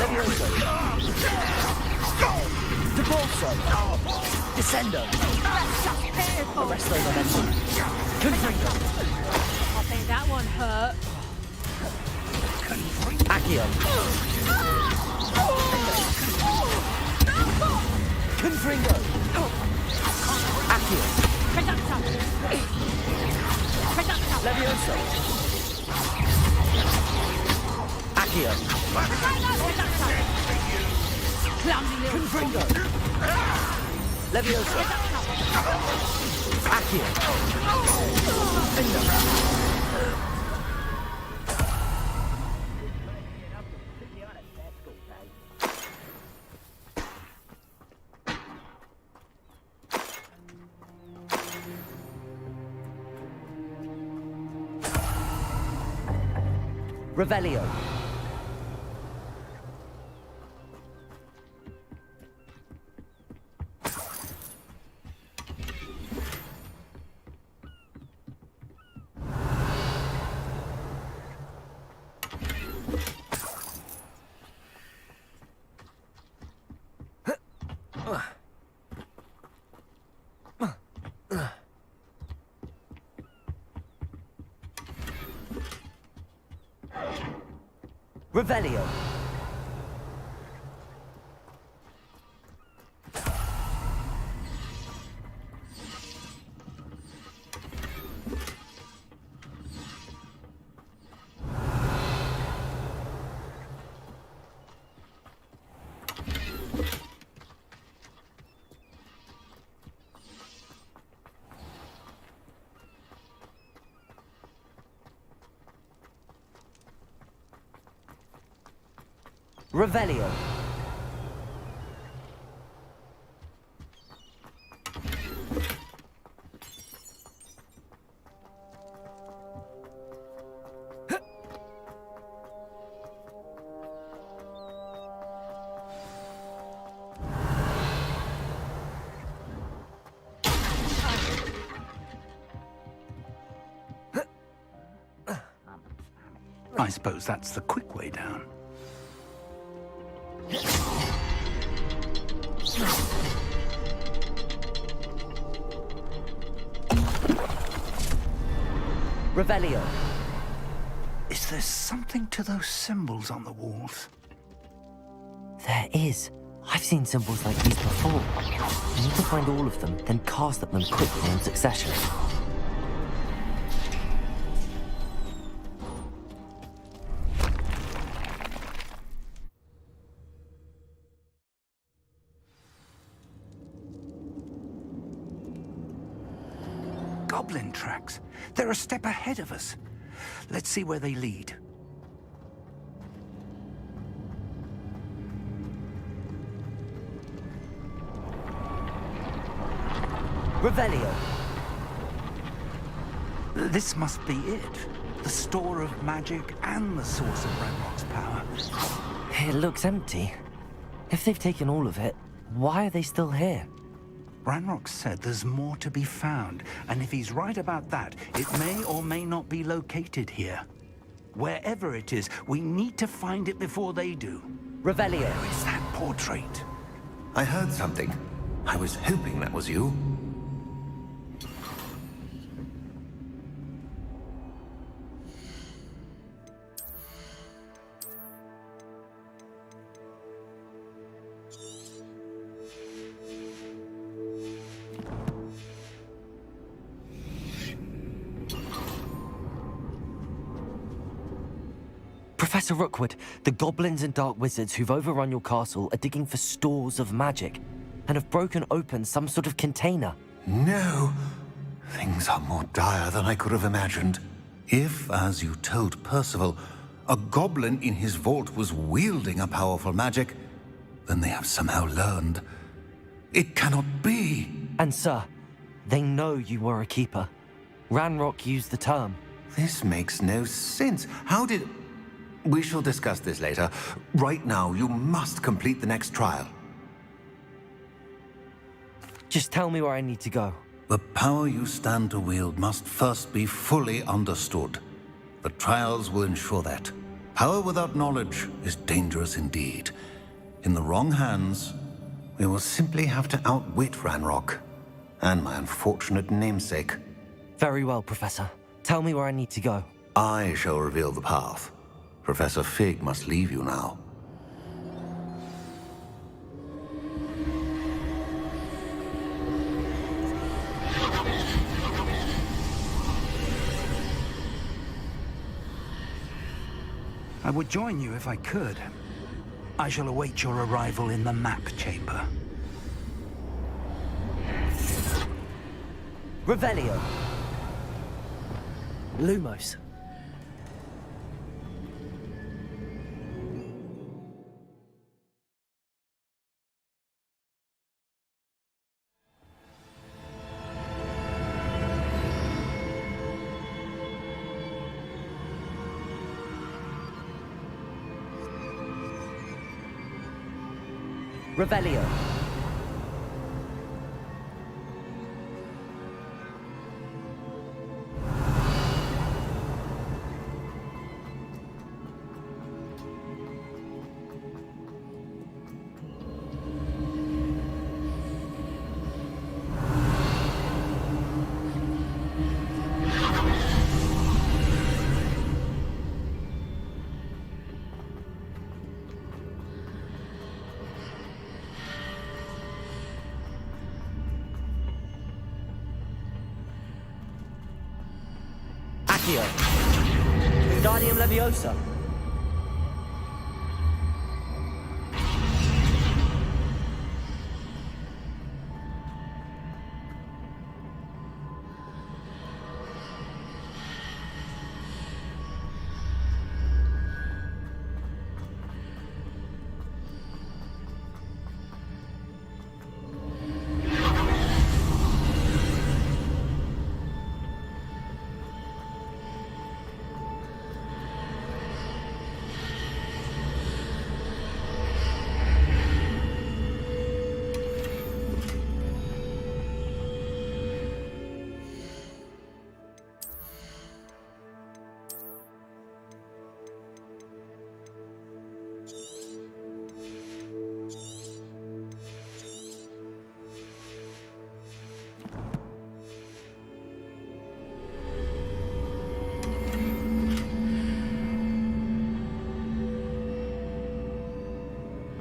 Speaker 1: Levioso! Debolso! Descendo! Arrest those on enemy! Confringo!
Speaker 10: I think that one hurt.
Speaker 1: Accio! Confringo! Accio! Levioso! Accio! Confringo! Levioso! Accio! Revelio. Revelio. Revelio.
Speaker 6: I suppose that's the quick way down.
Speaker 1: Revelio.
Speaker 6: Is there something to those symbols on the walls?
Speaker 4: There is. I've seen symbols like these before. You need to find all of them, then cast at them quickly in succession.
Speaker 6: Goblin tracks. They're a step ahead of us. Let's see where they lead.
Speaker 1: Revelio.
Speaker 6: This must be it. The store of magic and the source of Ranrock's power.
Speaker 4: It looks empty. If they've taken all of it, why are they still here?
Speaker 6: Ranrock said there's more to be found, and if he's right about that, it may or may not be located here. Wherever it is, we need to find it before they do.
Speaker 1: Revelio.
Speaker 6: Where is that portrait?
Speaker 14: I heard something. I was hoping that was you.
Speaker 4: Professor Rookwood, the goblins and dark wizards who've overrun your castle are digging for stores of magic and have broken open some sort of container.
Speaker 14: No. Things are more dire than I could have imagined. If, as you told Percival, a goblin in his vault was wielding a powerful magic, then they have somehow learned. It cannot be.
Speaker 4: And sir, they know you were a keeper. Ranrock used the term.
Speaker 14: This makes no sense. How did... We shall discuss this later. Right now, you must complete the next trial.
Speaker 4: Just tell me where I need to go.
Speaker 14: The power you stand to wield must first be fully understood. The trials will ensure that. Power without knowledge is dangerous indeed. In the wrong hands, we will simply have to outwit Ranrock and my unfortunate namesake.
Speaker 4: Very well, Professor. Tell me where I need to go.
Speaker 14: I shall reveal the path. Professor Fig must leave you now.
Speaker 6: I would join you if I could. I shall await your arrival in the map chamber.
Speaker 1: Revelio.
Speaker 17: Lumos.
Speaker 1: Revelio. Wingardium Leviosa.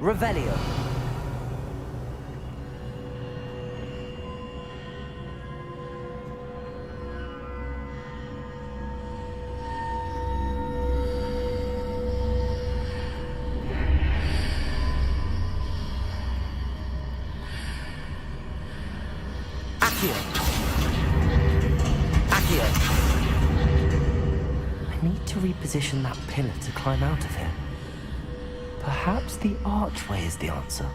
Speaker 1: Revelio.
Speaker 4: Accio. Accio. I need to reposition that pillar to climb out of here. Perhaps the archway is the answer.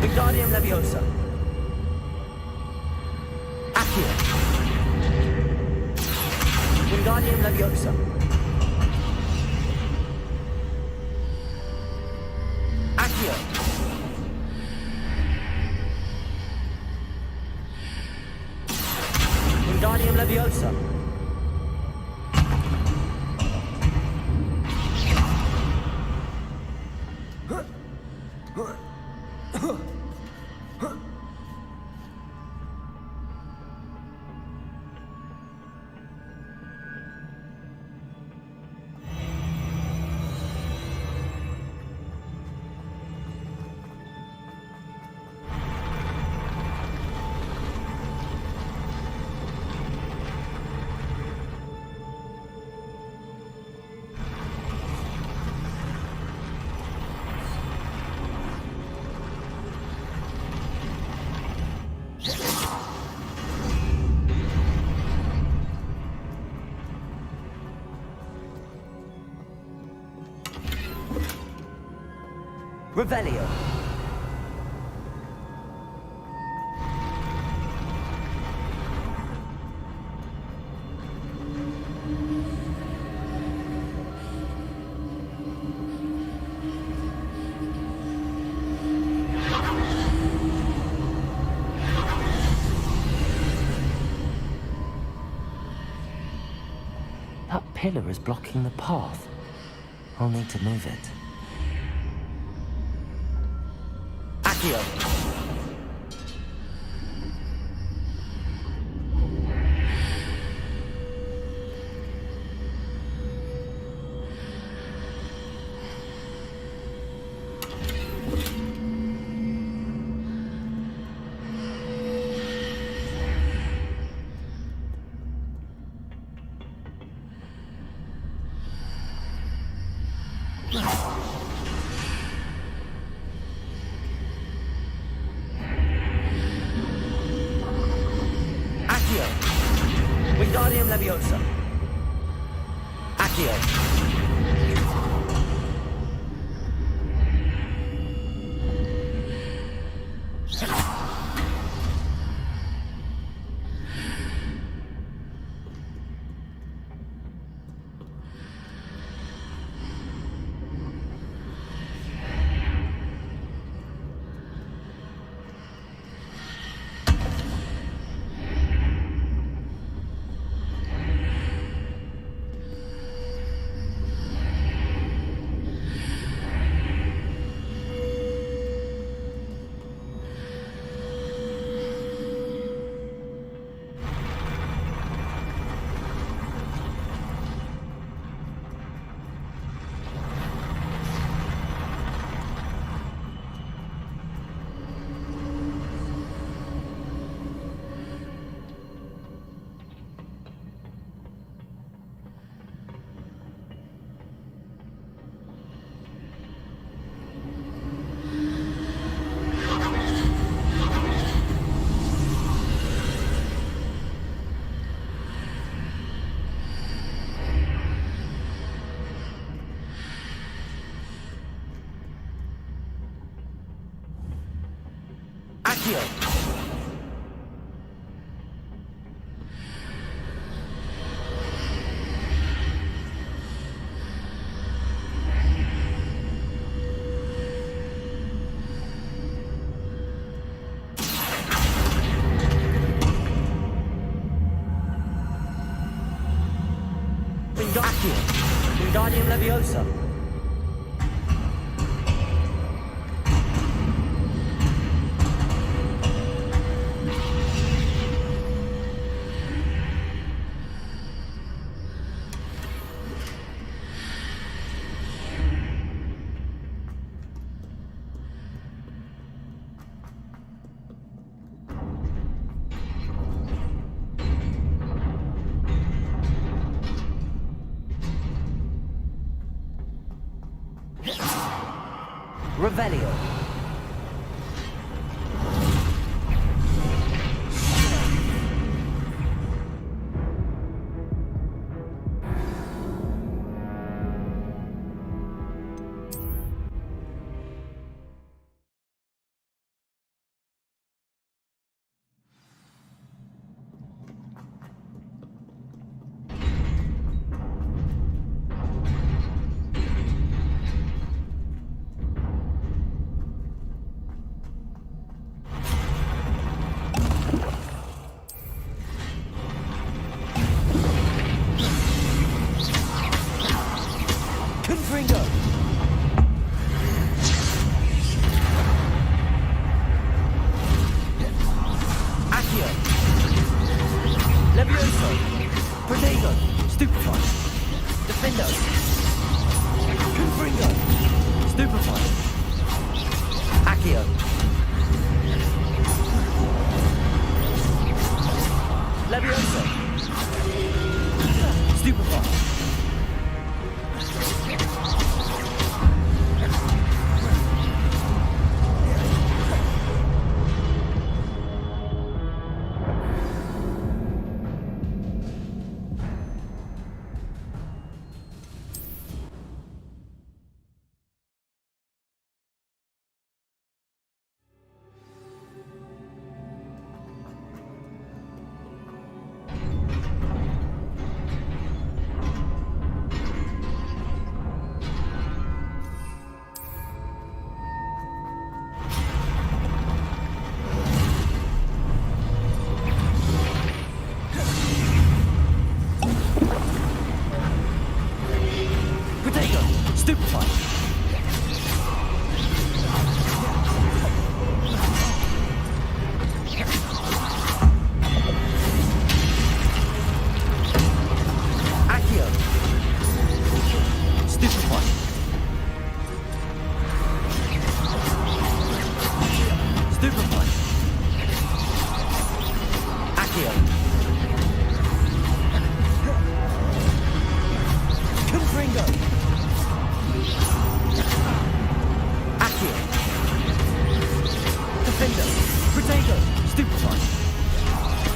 Speaker 1: Wingardium Leviosa. Accio. Wingardium Leviosa. Accio. Wingardium Leviosa. Revelio.
Speaker 4: That pillar is blocking the path. I'll need to move it.
Speaker 1: Accio. Accio. Wingardium Leviosa. Accio. Accio. Accio. Wingardium Leviosa. Revelio.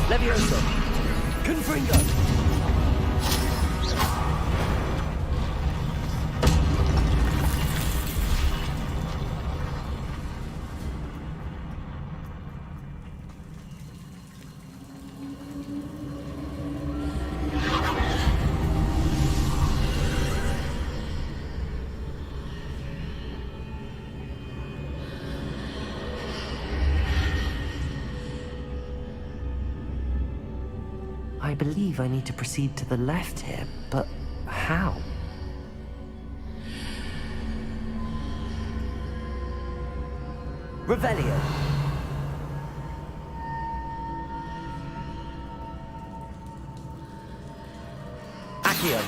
Speaker 1: Levioso! Confringo!
Speaker 4: I believe I need to proceed to the left here, but how?
Speaker 1: Revelio! Accio!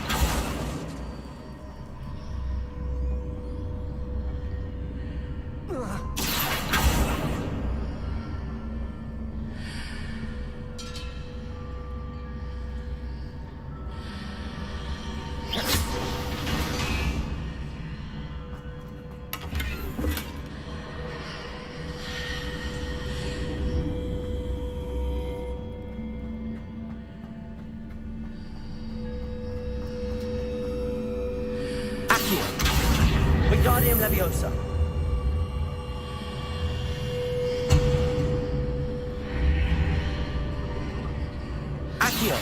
Speaker 1: Wingardium Leviosa. Accio.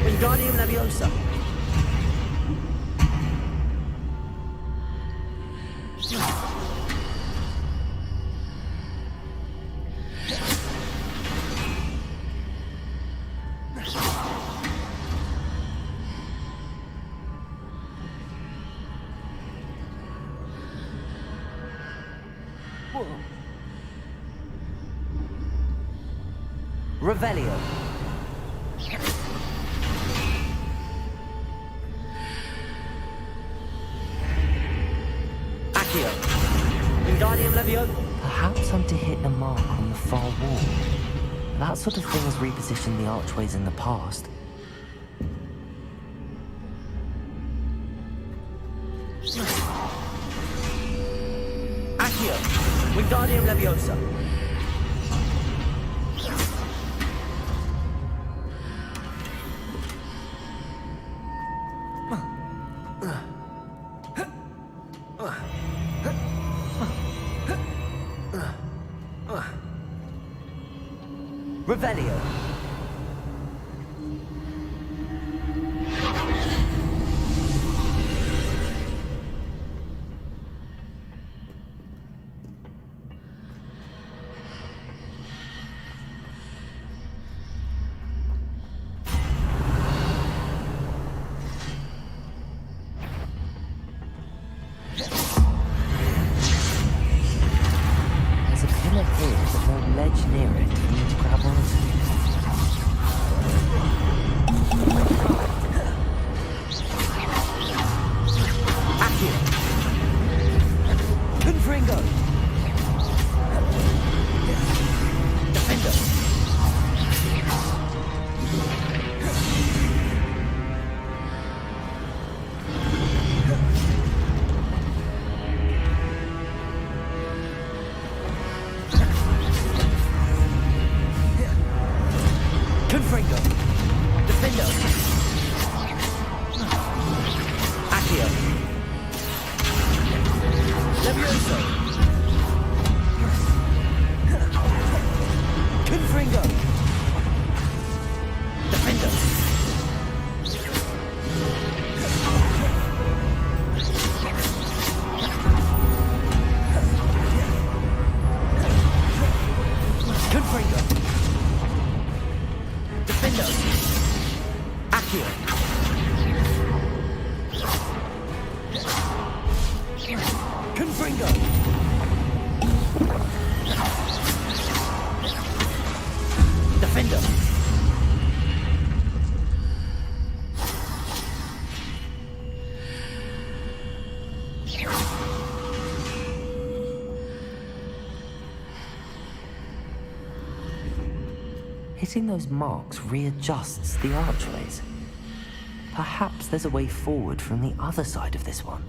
Speaker 1: Wingardium Leviosa. Revelio. Accio. Wingardium Leviosa.
Speaker 4: Perhaps I'm to hit a mark on the far wall. That sort of thing has repositioned the archways in the past.
Speaker 1: Accio. Wingardium Leviosa. Revelio.
Speaker 4: There's a pillar here, but no ledge near it for me to grab onto.
Speaker 1: Accio. Confringo. Defender. Confringo. Defender. Accio. Levioso. Confringo. Defender. Confringo. Defender. Accio. Confringo. Defender.
Speaker 4: Hitting those marks readjusts the archways. Perhaps there's a way forward from the other side of this one.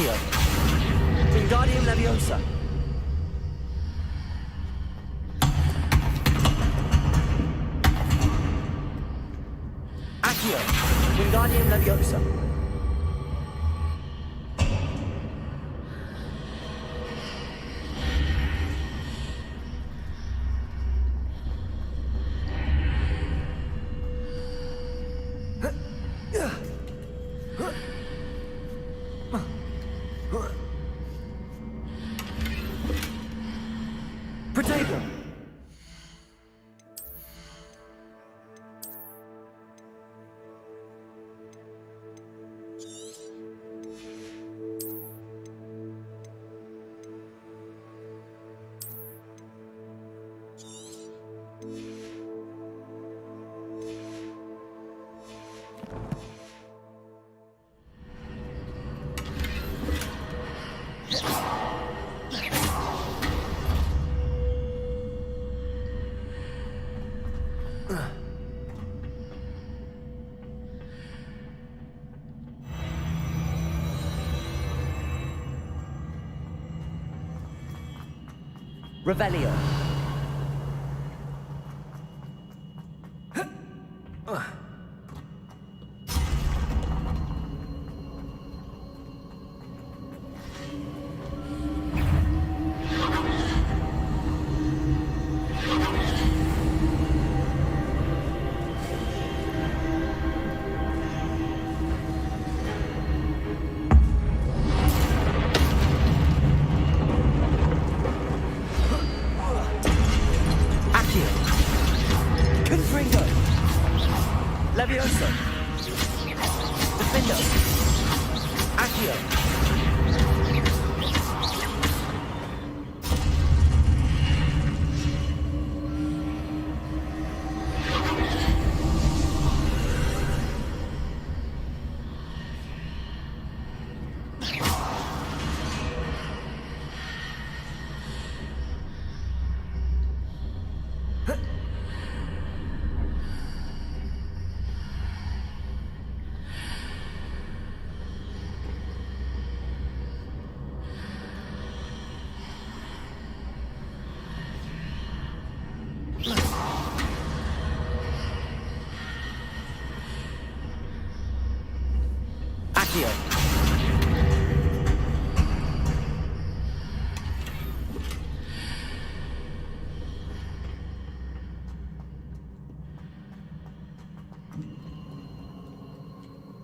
Speaker 1: Accio. Wingardium Leviosa. Accio. Wingardium Leviosa. Protego. Revelio. Levioso. Defendo. Accio. Accio.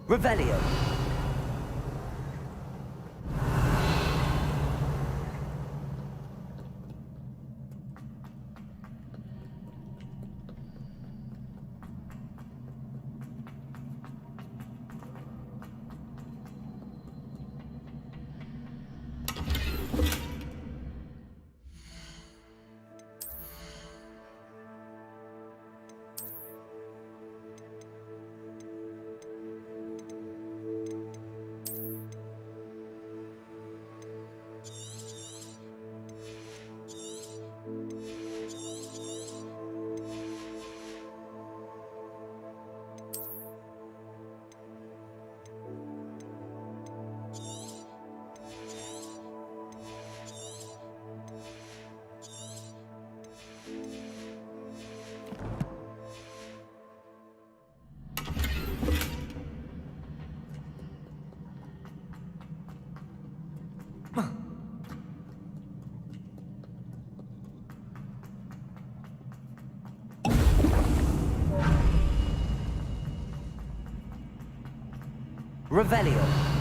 Speaker 1: Revelio. Revelio.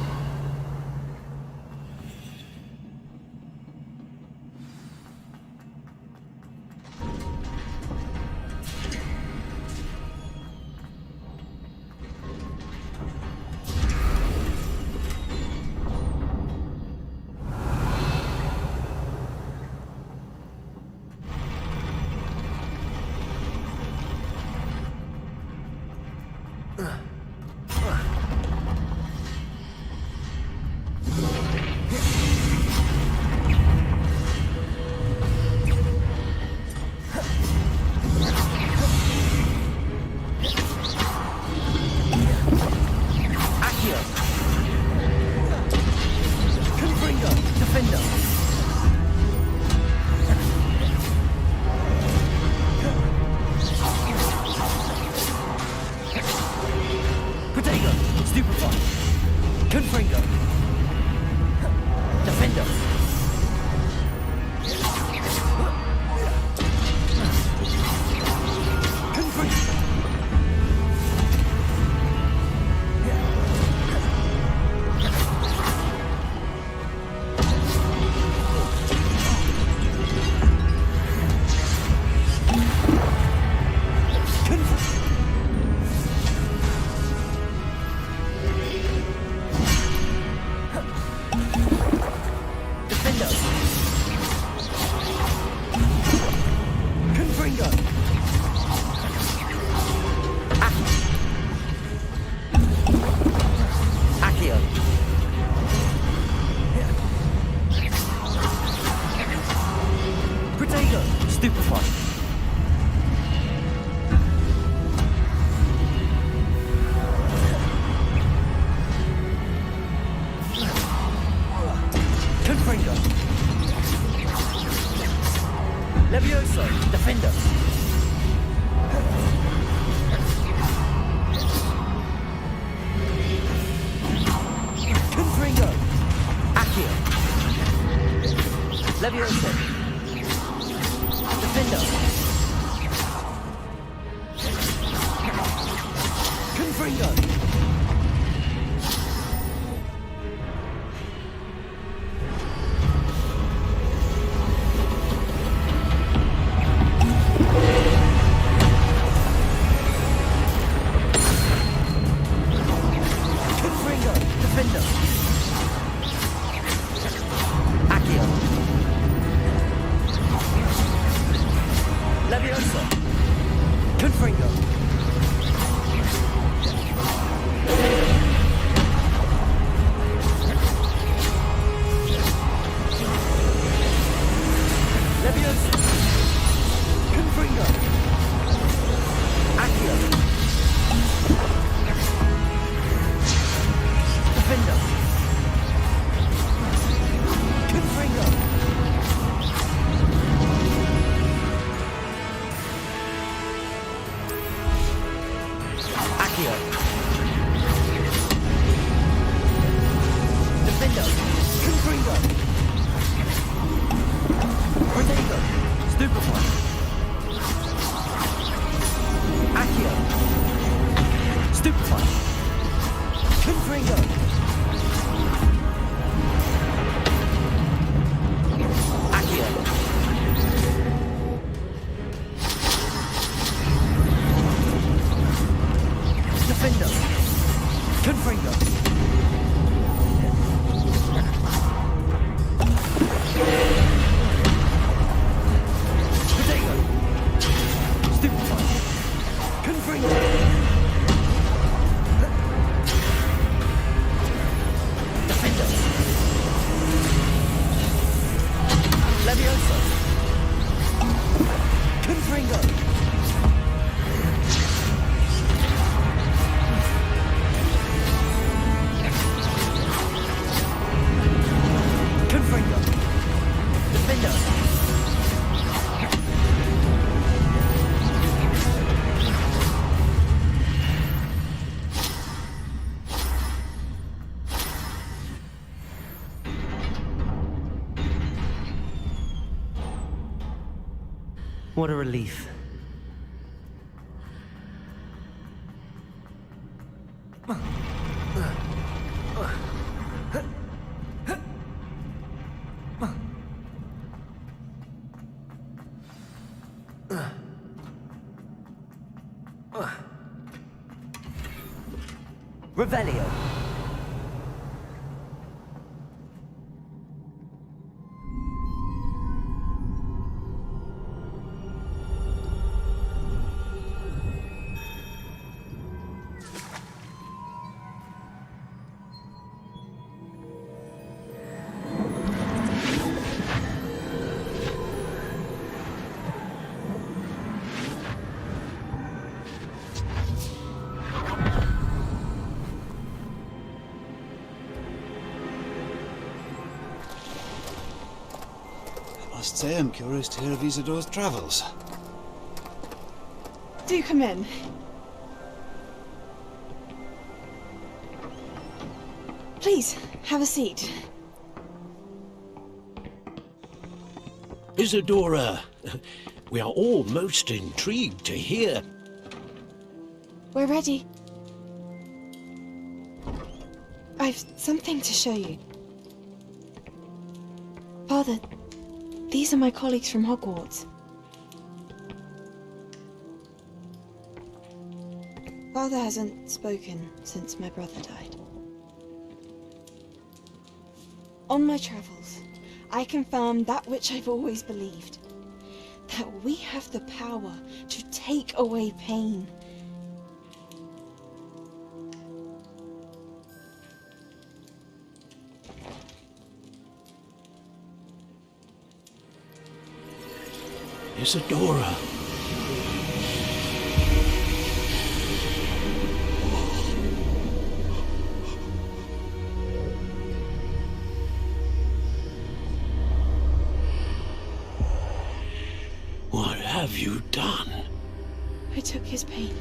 Speaker 1: Stupefy. Confringo. Defender.
Speaker 4: What a relief.
Speaker 1: Revelio.
Speaker 19: I must say I'm curious to hear of Isidore's travels.
Speaker 20: Do come in. Please, have a seat.
Speaker 21: Isadora, we are all most intrigued to hear.
Speaker 20: We're ready. I've something to show you. Father, these are my colleagues from Hogwarts. Father hasn't spoken since my brother died. On my travels, I confirmed that which I've always believed. That we have the power to take away pain.
Speaker 21: Isadora. What have you done?
Speaker 20: I took his pain.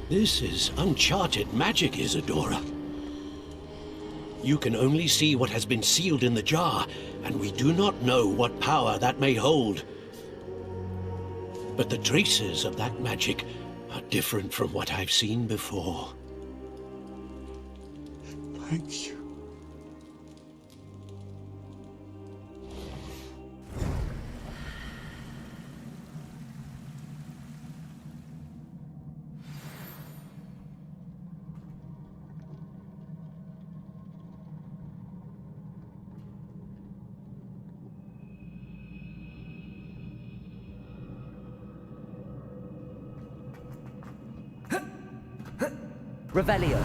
Speaker 21: This is uncharted magic, Isadora. You can only see what has been sealed in the jar, and we do not know what power that may hold. But the traces of that magic are different from what I've seen before.
Speaker 6: Thank you.
Speaker 1: Revelio.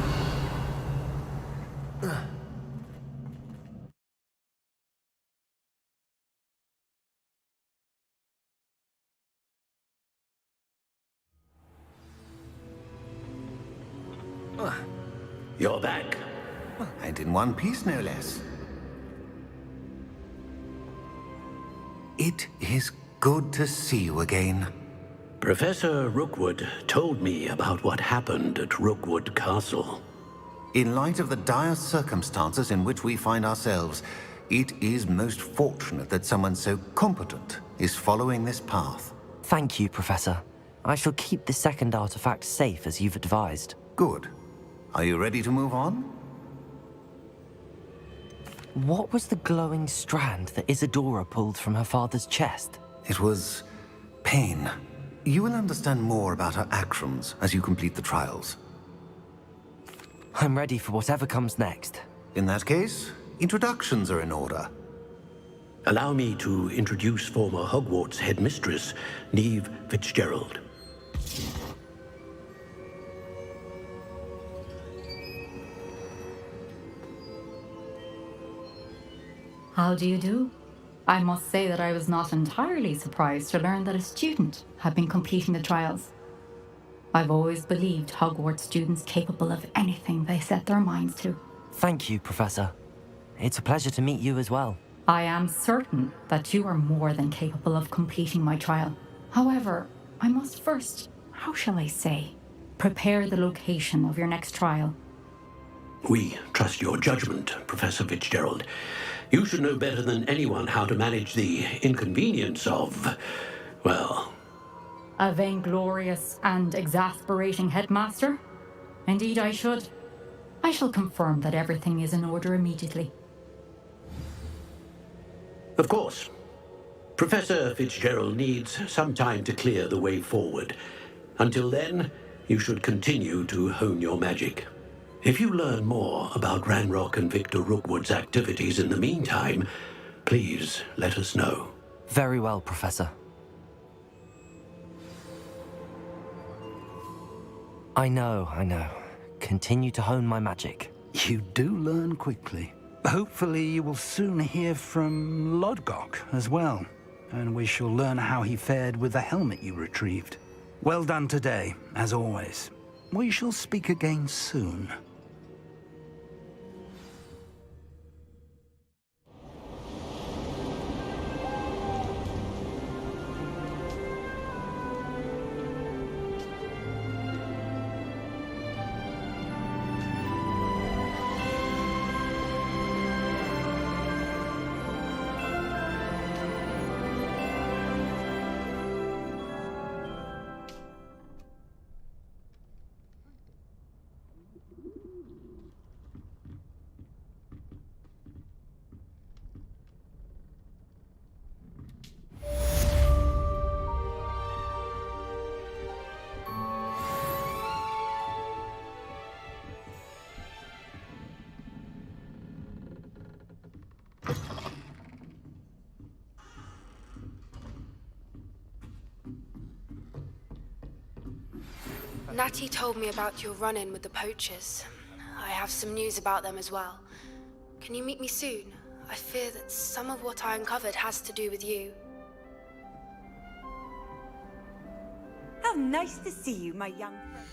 Speaker 21: You're back.
Speaker 14: And in one piece, no less. It is good to see you again.
Speaker 21: Professor Rookwood told me about what happened at Rookwood Castle.
Speaker 14: In light of the dire circumstances in which we find ourselves, it is most fortunate that someone so competent is following this path.
Speaker 4: Thank you, Professor. I shall keep the second artifact safe as you've advised.
Speaker 14: Good. Are you ready to move on?
Speaker 4: What was the glowing strand that Isadora pulled from her father's chest?
Speaker 14: It was pain. You will understand more about her actions as you complete the trials.
Speaker 4: I'm ready for whatever comes next.
Speaker 14: In that case, introductions are in order.
Speaker 21: Allow me to introduce former Hogwarts headmistress, Neve Fitzgerald.
Speaker 22: How do you do? I must say that I was not entirely surprised to learn that a student had been completing the trials. I've always believed Hogwarts students capable of anything they set their minds to.
Speaker 4: Thank you, Professor. It's a pleasure to meet you as well.
Speaker 22: I am certain that you are more than capable of completing my trial. However, I must first, how shall I say, prepare the location of your next trial.
Speaker 21: We trust your judgment, Professor Fitzgerald. You should know better than anyone how to manage the inconvenience of, well...
Speaker 22: A vainglorious and exasperating headmaster? Indeed I should. I shall confirm that everything is in order immediately.
Speaker 21: Of course. Professor Fitzgerald needs some time to clear the way forward. Until then, you should continue to hone your magic. If you learn more about Ranrock and Victor Rookwood's activities in the meantime, please let us know.
Speaker 4: Very well, Professor. I know. Continue to hone my magic.
Speaker 6: You do learn quickly. Hopefully you will soon hear from Lodgok as well, and we shall learn how he fared with the helmet you retrieved. Well done today, as always. We shall speak again soon.
Speaker 7: Natty told me about your run-in with the poachers. I have some news about them as well. Can you meet me soon? I fear that some of what I uncovered has to do with you.
Speaker 5: How nice to see you, my young friend.